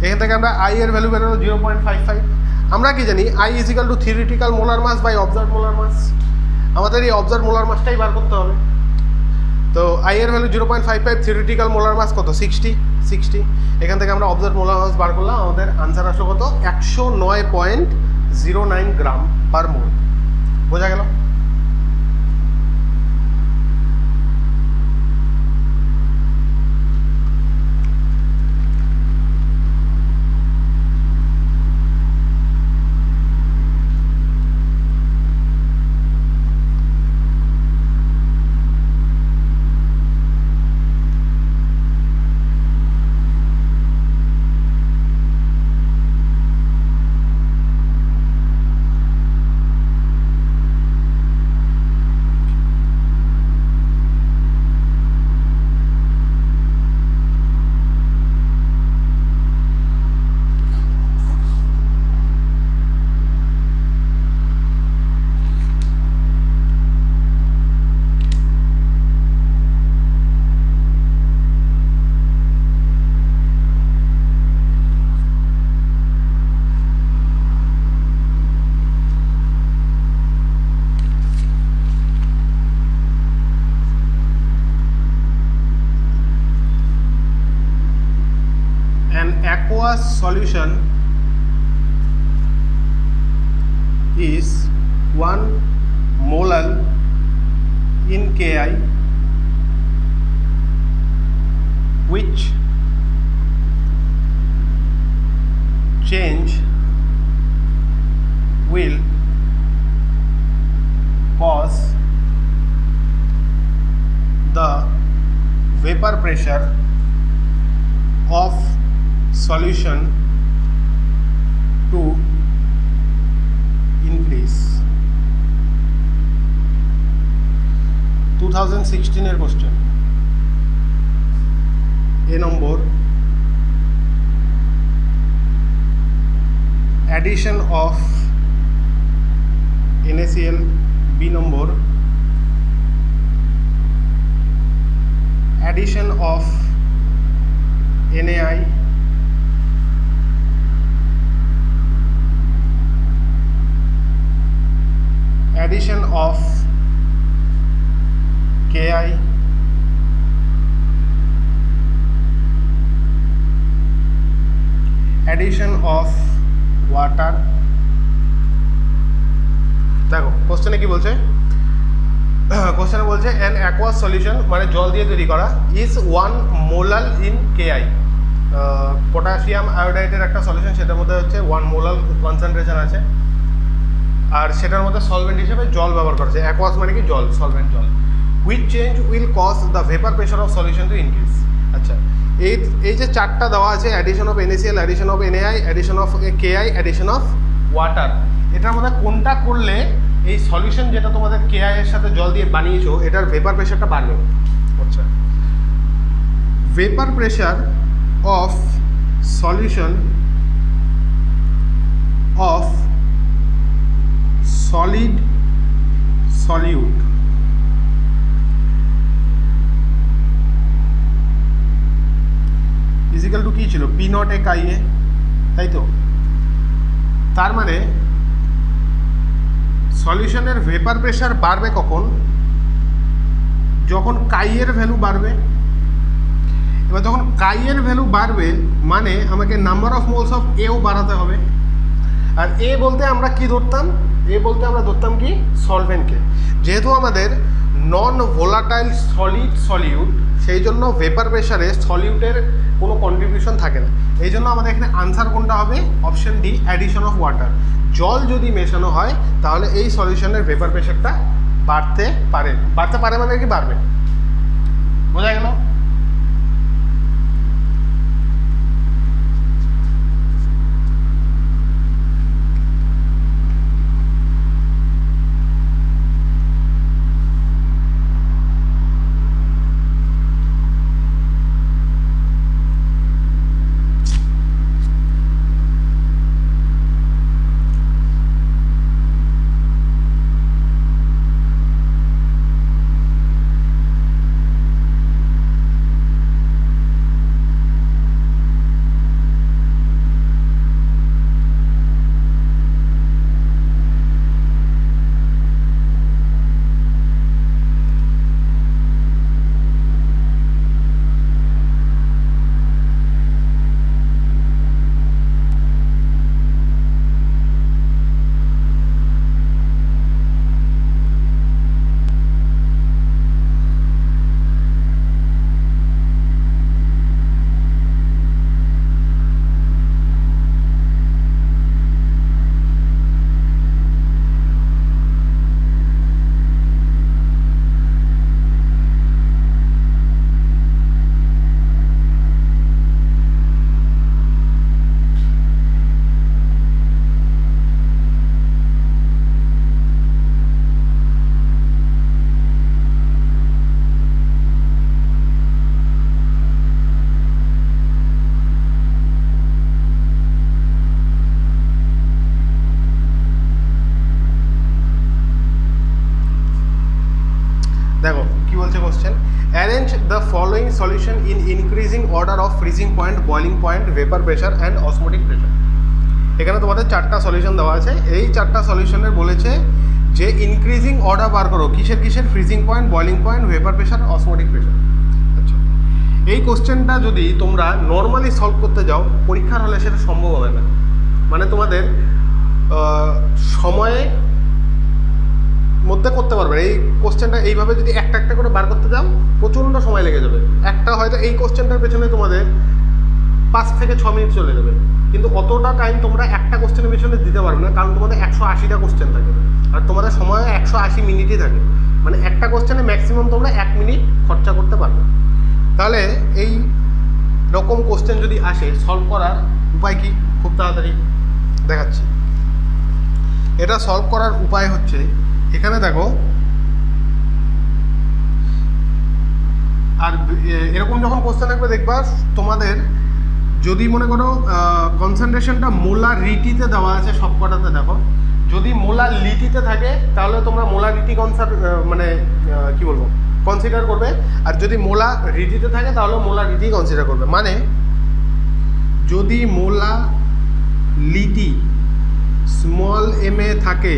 এখান থেকে আমরা I এর ভ্যালু বেরোলো 0.55। আমরা কি জানি I = theoretical molar mass by observed molar mass, আমাদের এই অবজার্ভড মোলার মাসটাই বার করতে হবে। তো I এর ভ্যালু 0.55, থিওরিটিক্যাল মোলার মাস কত, 60। এখান থেকে আমরা অবজার্ভড মোলার মাস বার করলাম, আমাদের আনসার আসলো কত, 109.09 গ্রাম পার মোল। বোঝা গেল? aqueous solution is 1 molar in Ki, which change will cause the vapor pressure of solution to increase. 2016 এর question. A number, addition of NaCl, B number, addition of NaI, addition of Ki, addition of water। দেখো কোশ্চেনে কি বলছে, কোশ্চেনে বলছে অ্যান অ্যাকোয়াস সলিউশন মানে জল দিয়ে তৈরি করা is 1 molar in KI. Potassium আয়োডাইডের একটা সলিউশন, সেটার মধ্যে হচ্ছে 1 মোলার কনসেন্ট্রেশন আছে, আর সেটার মধ্যে সলভেন্ট হিসেবে জল ব্যবহার করছে। অ্যাকোয়াস মানে কি জল, সলভেন্ট জল। Which change will cause the vapour pressure of solution to increase. আচ্ছা, এই যে চারটা দেওয়া আছে, addition of NaCl, addition of NaI, addition of Ki, addition of water, এটার মধ্যে কোনটা করলে এই সলিউশন যেটা তোমাদের Ki এর সাথে জল দিয়ে বানিয়েছো এটার ভেপার প্রেশারটা বাড়বে? আচ্ছা, vapour pressure of solution of solid solute is equal to কী ছিল, P নট এ কাই এ, তাই তো? তার মানে সলিউশনের ভেপার প্রেশার বাড়বে কখন? যখন কাইয়ের ভ্যালু বাড়বে। এবার যখন কাইয়ের ভ্যালু বাড়বে মানে আমাকে নাম্বার অফ মোলস অফ এও বাড়াতে হবে। আর এ বলতে আমরা কি ধরতাম? এ বলতে আমরা ধরতাম কি, সলভেন্টকে। যেহেতু আমাদের নন ভোলাটাইল সলিড সলিউট, সেই জন্য ভেপার প্রেশারে সলিউটের কোনো কন্ট্রিবিউশন থাকে না। এই জন্য আমাদের এখানে আনসার কোনটা হবে? Option D, addition of water. জল যদি মেশানো হয় তাহলে এই সলিউশনের ভেপার প্রেশারটা বাড়তে পারে। বাড়তে পারে মানে কি, বাড়বে। বোঝা গেল? দেখো কি বলছে question, arrange the following solution in increasing order of freezing point, boiling point, vapour pressure and osmotic pressure. এখানে তোমাদের চারটা সলিউশন দেওয়া আছে। এই চারটা সলিউশনের বলেছে যে ইনক্রিজিং অর্ডার বার করো, কিসের কিসের? Freezing point, boiling point, vapour pressure, osmotic pressure. আচ্ছা, এই কোশ্চেনটা যদি তোমরা নর্মালি সলভ করতে যাও পরীক্ষার হলে সেটা সম্ভব হবে না, মানে তোমাদের সময়ে মধ্যে করতে পারবে। এই কোশ্চেনটা এইভাবে যদি একটা একটা করে বার করতে যাও প্রচণ্ড সময় লেগে যাবে। একটা হয়তো এই কোশ্চেনটার পেছনে তোমাদের 5 থেকে 6 মিনিট চলে যাবে, কিন্তু অতটা টাইম তোমরা একটা কোশ্চেনের পেছনে দিতে পারবে না, কারণ তোমাদের 180টা কোশ্চেন থাকে আর তোমাদের সময় 180 মিনিটই থাকে। মানে একটা কোশ্চেনে ম্যাক্সিমাম তোমরা 1 মিনিট খরচা করতে পারবে। তাহলে এই রকম কোশ্চেন যদি আসে সলভ করার উপায় কি, খুব তাড়াতাড়ি দেখাচ্ছি। এটা সলভ করার উপায় হচ্ছে, এখানে দেখো, আর এরকম যখন কোশ্চেন আসবে দেখবা তোমাদের যদি মনে করো কনসেন্ট্রেশনটা মোলারিটিতে দেওয়া আছে সবকটাতে, দেখো যদি মোলারিটিতে থাকে তাহলে তোমরা মোলারিটি মানে কি বলবো কনসিডার করবে, আর যদি মোলারিটিতে থাকে তাহলে মোলারিটি কনসিডার করবে। মানে যদি মোলারিটি স্মল এম এ থাকে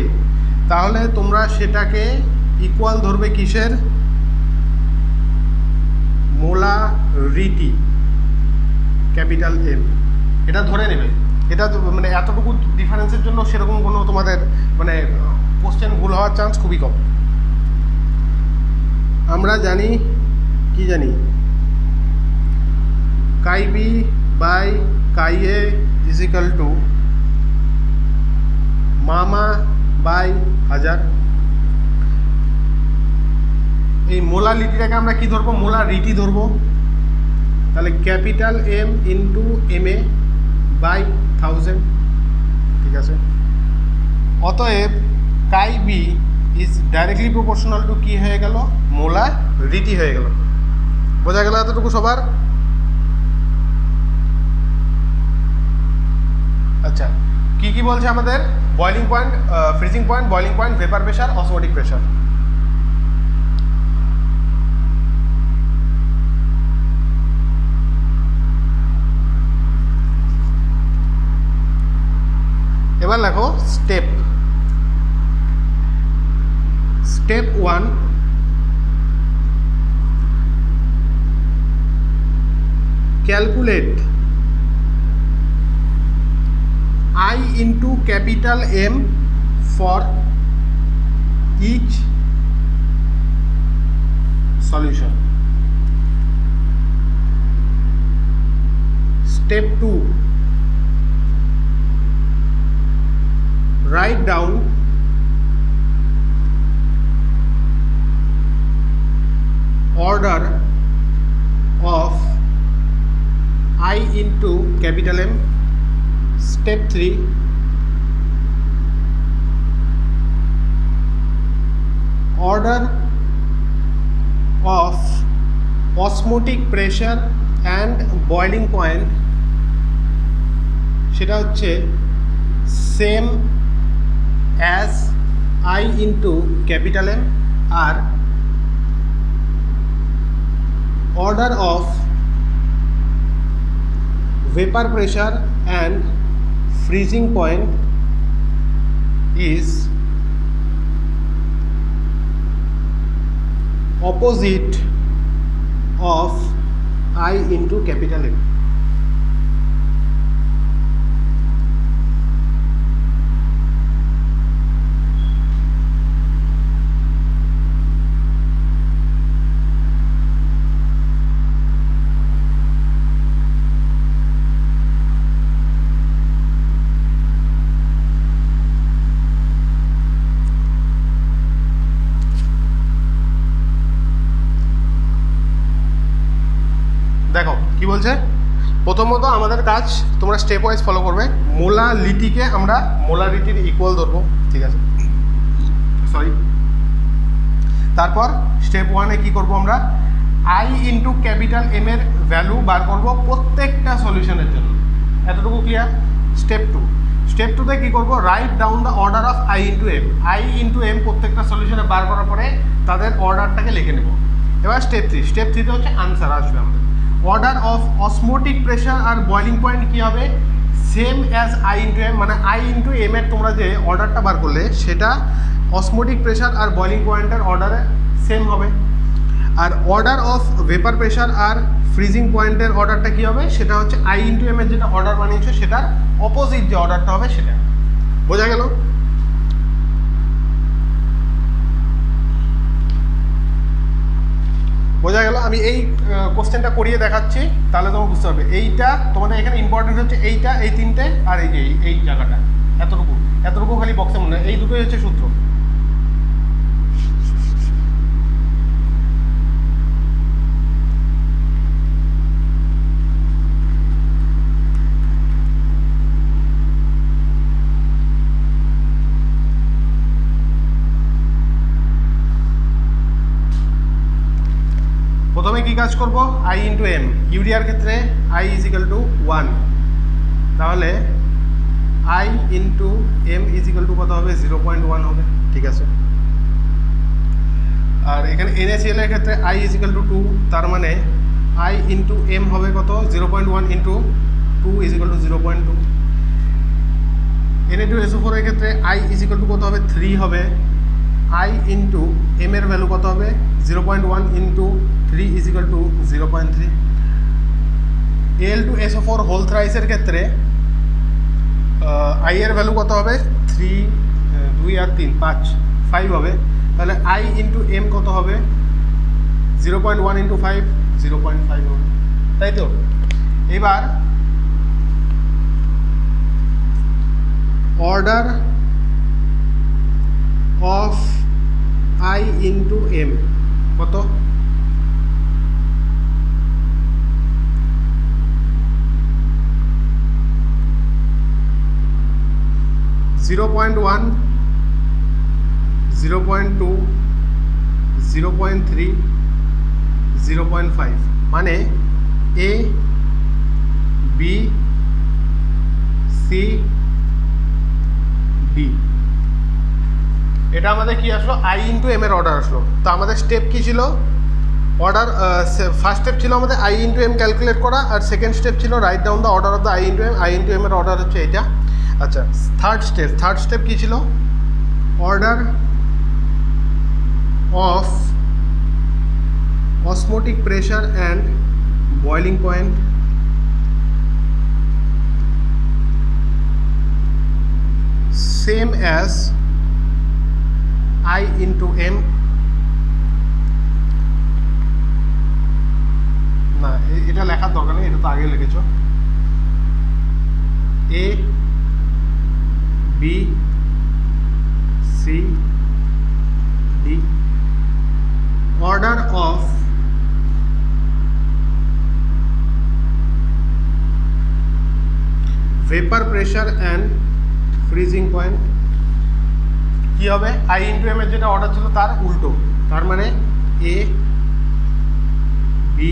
তাহলে তোমরা সেটাকে ইকুয়াল ধরবে কিসের, মোলারিটি ক্যাপিটাল এম, এটা ধরে নেবে। এটা মানে এতটুকু ডিফারেন্সের জন্য সেরকম কোনো তোমাদের মানে কোশ্চেন ভুল হওয়ার চান্স খুবই কম। আমরা জানি কি জানি, chi B by chi A is equal to মামা বাই 1000। এই মোলারিটিটাকে আমরা কি ধরবো, মোলারিটি ধরবো। তাহলে capital M into M A by 1000, ঠিক আছে। অতএব chi B is directly proportional to কি হয়ে গেল, মোলারিটি হয়ে গেল। বোঝা গেল এতটুকু সবার? আচ্ছা, কি কি বলছে আমাদের, boiling point, freezing point, boiling point, vapour pressure, osmotic pressure. এবার লেখো step 1, calculate I into capital M for each solution. Step 2, write down order of I into capital M. Step 3, order of osmotic pressure and boiling point, সেটা হচ্ছে same as I into capital M, R order of vapor pressure and freezing point is opposite of I into capital M. দেখো কি বলছে, প্রথমত আমাদের কাজ তোমরা স্টেপ ওয়াইজ ফলো করবে। মোলারিটিকে আমরা মোলারিটির ইকুয়াল ধরবো, ঠিক আছে, সরি। তারপর স্টেপ 1-এ কী করবো আমরা, I ইন্টু ক্যাপিটাল এম এর ভ্যালু বার করবো প্রত্যেকটা সলিউশনের জন্য। এতটুকু ক্লিয়ার? স্টেপ 2, স্টেপ 2-তে কী করবো, write down the order of I into M. I into M প্রত্যেকটা সলিউশনে বার করার পরে তাদের অর্ডারটাকে লিখে নেব। এবার স্টেপ 3, স্টেপ 3-তে হচ্ছে আনসার আসবে আমাদের। অর্ডার অফ অসমোটিক প্রেশার আর বয়লিং পয়েন্ট কী হবে, same as I into M, মানে I ইন্টু এম এর তোমরা যে অর্ডারটা বার করলে সেটা অসমোটিক প্রেশার আর বয়লিং পয়েন্টের অর্ডারে সেম হবে। আর অর্ডার অফ ভেপার প্রেশার আর ফ্রিজিং পয়েন্টের অর্ডারটা কী হবে, সেটা হচ্ছে আই ইন্টু এম এর যেটা অর্ডার বানিয়েছে সেটার অপোজিট যে অর্ডারটা হবে সেটা। বোঝা গেল? বোঝা গেল? আমি এই কোশ্চেনটা করিয়ে দেখাচ্ছি, তাহলে তোমার বুঝতে পারবে। এইটা তোমাদের এখানে ইম্পর্টেন্ট হচ্ছে এইটা, এই তিনটে, আর এই যে এই জায়গাটা, এতটুকু খালি বক্সে মনে হয়, এই দুটোই হচ্ছে সূত্র। প্রথমে কি কাজ করব, আই ইন্টু এম। ইউরিয়ার ক্ষেত্রে আই ইজ ইকাল টু 1, তাহলে I into M is equal to কত হবে, 0.1 হবে। ঠিক আছে। আর এখানে NaCl এর ক্ষেত্রে আই ইজ ইকাল টু 2, তার মানে আই ইন্টু এম হবে কত, 0.1 into 2 is equal two 0.2। Na2SO4 এর ক্ষেত্রে আই ইজ ইকাল টু কত হবে, 3 হবে। আই ইন্টু এম এর ভ্যালু কত হবে, 0.1 into 3 is equal to 0.3। Al2SO4 whole থ্রাইসের ক্ষেত্রে আই এর ভ্যালু কত হবে, 3, 2 আর 3, 5 হবে। তাহলে আই ইন্টু এম কত হবে, 0.1 ইন্টু 5, 0.5 হবে, তাই তো? এবার order of I into M কত, 0.1, 0.2, 0.3, 0.5, মানে A, B, C, D। এটা আমাদের কি আসলো, আই ইন্টু এম এর অর্ডার আসলো। তো আমাদের স্টেপ কি ছিল, অর্ডার ফার্স্ট স্টেপ ছিল আমাদের আই ইন্টু এম ক্যালকুলেট করা, আর সেকেন্ড স্টেপ ছিল write down the order of the I into M. I into M এর অর্ডার হচ্ছে এটা। আচ্ছা, থার্ড স্টেপ কি ছিল, order of osmotic pressure and boiling point same as I into M। না, এটা লেখার দরকার নেই, এটা তো আগে লিখেছো। A, B, C, D। Order of vapor pressure and freezing point কি হবে, আই ইন্টু এম এর যেটা অর্ডার ছিল তার উল্টো, তার মানে এ, বি,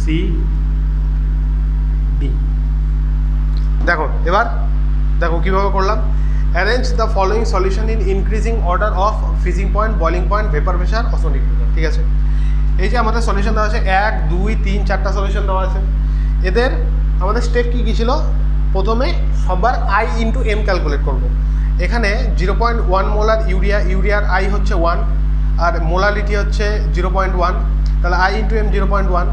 সি, ডি। দেখো এবার দেখো কীভাবে করলাম, arrange the following solution in increasing order of freezing point, boiling point, vapour pressure, osmotic pressure. ঠিক আছে, এই যে আমাদের সলিউশন দেওয়া আছে 1, 2, 3, 4টা সলিউশন দেওয়া আছে। এদের আমাদের স্টেপ কী কী ছিল, প্রথমে সবার আই ইন্টু এম ক্যালকুলেট করবো। এখানে 0.1 মোলার ইউরিয়ার আই হচ্ছে 1 আর মোলারিটি হচ্ছে 0.1, তাহলে আই ইন্টু এম 0.1।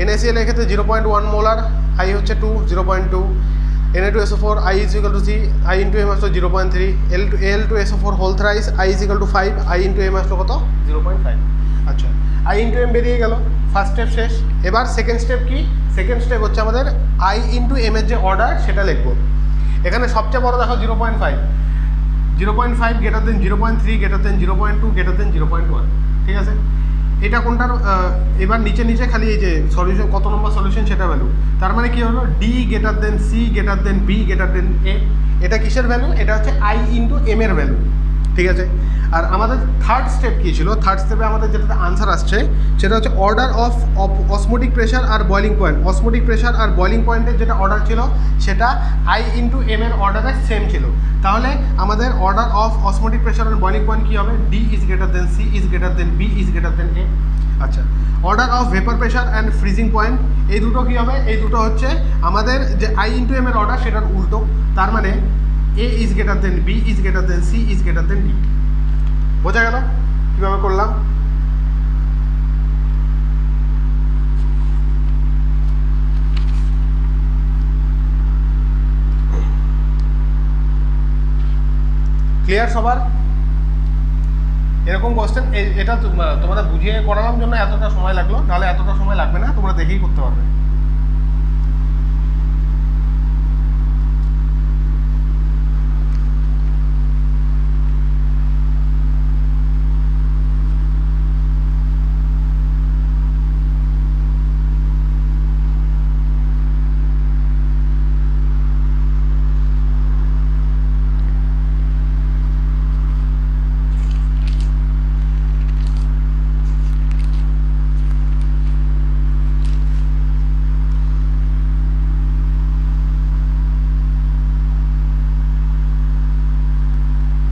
NaCl এর ক্ষেত্রে 0.1 মোলার আই হচ্ছে 2, 0.2। Na2SO4 I is equal to 3, I into M আসলো 0.3। Al2SO4 whole thrice I is equal to 5, I into M আসলো কত, 0.5। আচ্ছা, আই ইন্টু এম বেরিয়ে গেল, ফার্স্ট স্টেপ শেষ। এবার সেকেন্ড স্টেপ কি, সেকেন্ড স্টেপ হচ্ছে আমাদের আই ইন্টু এম এর যে অর্ডার সেটা লিখবো। এখানে সবচেয়ে বড় দেখো 0.5, 0.5 greater than 0.3, greater than 0.2, greater than 0.1। ঠিক আছে, এটা কোনটার, এবার নিচে খালি এই যে সলিউশন কত নম্বর সলিউশন সেটা ভ্যালু, তার মানে কি হলো, D greater than C, greater than B, greater than A. এটা কিসের ভ্যালু, এটা হচ্ছে আই ইন্টু এম এর ভ্যালু। ঠিক আছে, আর আমাদের থার্ড স্টেপ কী ছিল, থার্ড স্টেপে আমাদের যেটা আনসার আসছে সেটা হচ্ছে অর্ডার অফ অসমোটিক প্রেশার আর বয়লিং পয়েন্ট। অসমোটিক প্রেশার আর বয়লিং পয়েন্টের যেটা অর্ডার ছিল সেটা আই ইন্টু এম এর অর্ডারে সেম ছিল। তাহলে আমাদের অর্ডার অফ অসমোটিক প্রেশার আর বয়লিং পয়েন্ট কী হবে, D is greater than C is greater than B is greater than A. আচ্ছা, order of vapour pressure and freezing point, এই দুটো কী হবে, এই দুটো হচ্ছে আমাদের যে আই ইন্টু এম এর অর্ডার সেটার উল্টো, তার মানে A is greater than B is greater than C is greater than D. বোঝা গেল কীভাবে করলাম? ক্লিয়ার সবার? এরকম কোশ্চেন, এটা তোমাদের বুঝিয়ে করানোর জন্য এতটা সময় লাগলো, নাহলে এতটা সময় লাগবে না, তোমরা দেখেই করতে পারবে।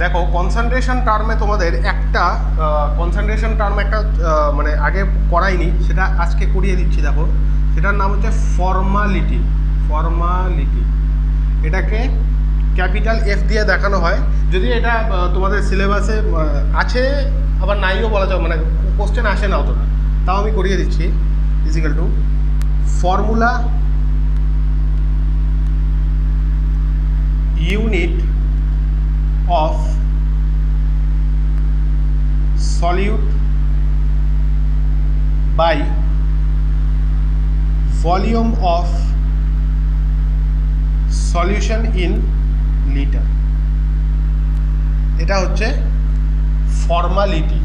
দেখো কনসেন্ট্রেশন টার্মে তোমাদের একটা কনসেন্ট্রেশন টার্ম একটা মানে আগে করাইনি, সেটা আজকে করিয়ে দিচ্ছি। দেখো সেটার নাম হচ্ছে ফর্মালিটি। ফর্মালিটি এটাকে ক্যাপিটাল এফ দিয়ে দেখানো হয়। যদি এটা তোমাদের সিলেবাসে আছে, আবার নাইও বলা যায়, মানে কোশ্চেন আসে না অতটা, তাও আমি করিয়ে দিচ্ছি। Is equal to formula unit of solute by volume of solution in liter, এটা হচ্ছে ফর্মালিটি।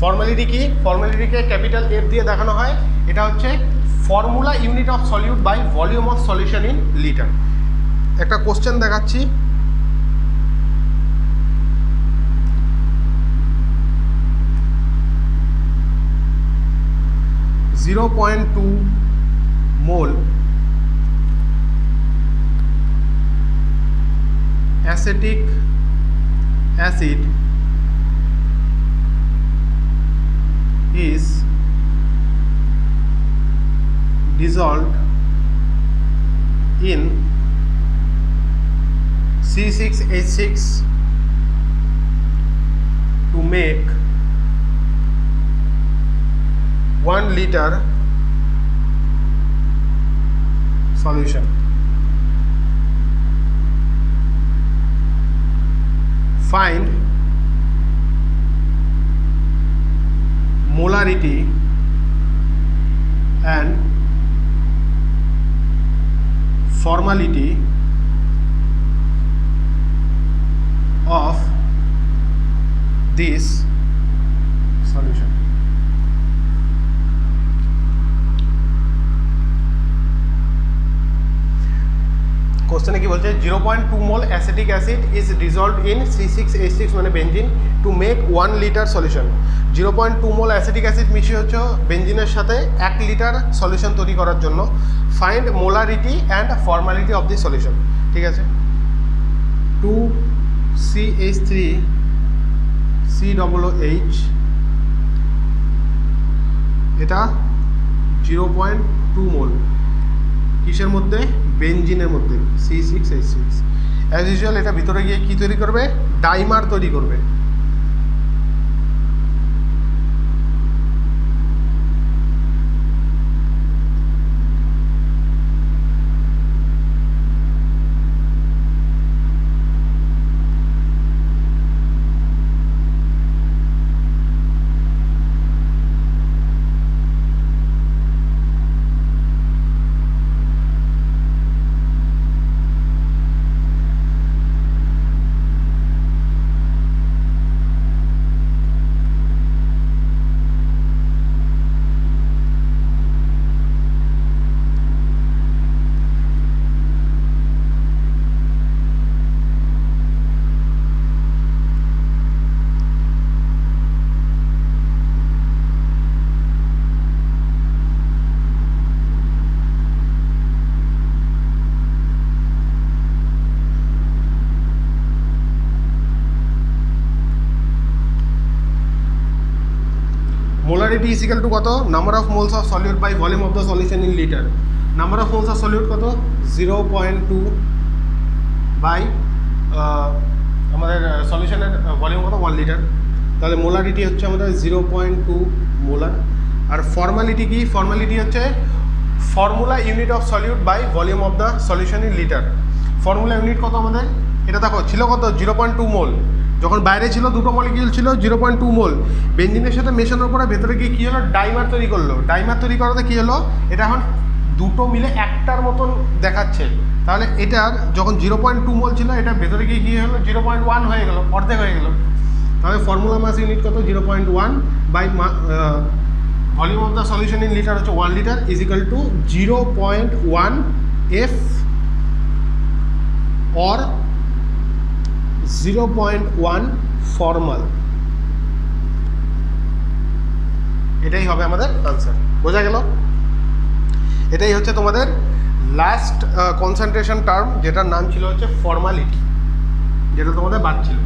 ফর্মালিটি কি? ফর্মালিটিকে ক্যাপিটাল এফ দিয়ে দেখানো হয়। এটা হচ্ছে formula unit of solute by volume of solution in litre. একটা কোশ্চেন দেখাচ্ছি। 0.2 mole acetic acid is dissolved in C6H6 to make 1 liter solution. Find molarity and formality of this solution. কোশ্চেনে কি বলছে? 0.2 mole acetic acid is dissolved in C6H6 মানে benzene to make 1 litre solution. 0.2 mole acetic acid মিশিয়ে হচ্ছে বেঞ্জিনের সাথে 1 লিটার সলিউশন তৈরি করার জন্য। Find molarity and formality of the solution. ঠিক আছে, 2CH3 COOH এটা 0.2 মোল কিসের মধ্যে? বেঞ্জিনের মধ্যে, C6H6। অ্যাজ ইউজুয়াল এটা ভিতরে গিয়ে কি তৈরি করবে? ডাইমার তৈরি করবে। মোলারিটি ইজ ইকুয়াল টু কত? Number of moles of solute by volume of the solution in litre. Number of moles of solute কত? 0.2 বাই আমাদের সলিউশনের ভলিউম কত? 1 লিটার। তাহলে মোলারিটি হচ্ছে আমাদের 0.2 মোলার। আর ফর্মালিটি কি? ফর্মালিটি হচ্ছে formula unit of solute by volume of the solution in litre. Formula unit কত আমাদের? এটা দেখো ছিল কত 0.2 মোল, যখন বাইরে ছিল দুটো মলিকিউল ছিল 0.2 মোল, বেঞ্জিনের সাথে মেশানোর পরে ভেতরে গিয়ে কী হলো, ডাইমার তৈরি করলো। ডাইমার তৈরি করাতে কী হলো, এটা এখন দুটো মিলে একটার মতন দেখাচ্ছে। তাহলে এটার যখন 0.2 মোল ছিল, এটা ভেতরে গিয়ে কী হলো 0.1 হয়ে গেল, অর্ধেক হয়ে গেল। তাহলে ফর্মুলা মাস ইউনিট কত 0.1 by volume of the solution in litre হচ্ছে 1 litre is equal to 0.1 F or 0.1 formal. এটাই হবে আমাদের আনসার। বোঝা গেল? এটাই হচ্ছে তোমাদের লাস্ট কনসেন্ট্রেশন টার্ম, যেটার নাম ছিল হচ্ছে ফর্মালিটি, যেটা তোমাদের বাদ ছিল।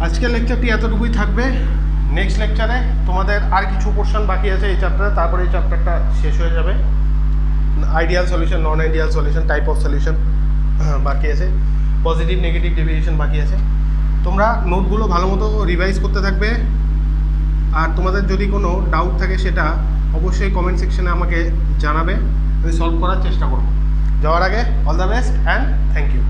আজকের লেকচারটি এতটুকুই থাকবে। নেক্সট লেকচারে তোমাদের আর কিছু পোর্শন বাকি আছে এই চ্যাপ্টারে, তারপরে এই চ্যাপ্টারটা শেষ হয়ে যাবে। Ideal solution, non ideal solution, type of solution বাকি আছে, পজিটিভ নেগেটিভ ডেভিয়েশন বাকি আছে। তোমরা নোটগুলো ভালো মতো রিভাইজ করতে থাকবে, আর তোমাদের যদি কোনো ডাউট থাকে সেটা অবশ্যই কমেন্ট সেকশনে আমাকে জানাবে, আমি সলভ করার চেষ্টা করব। যাওয়ার আগে all the best and thank you.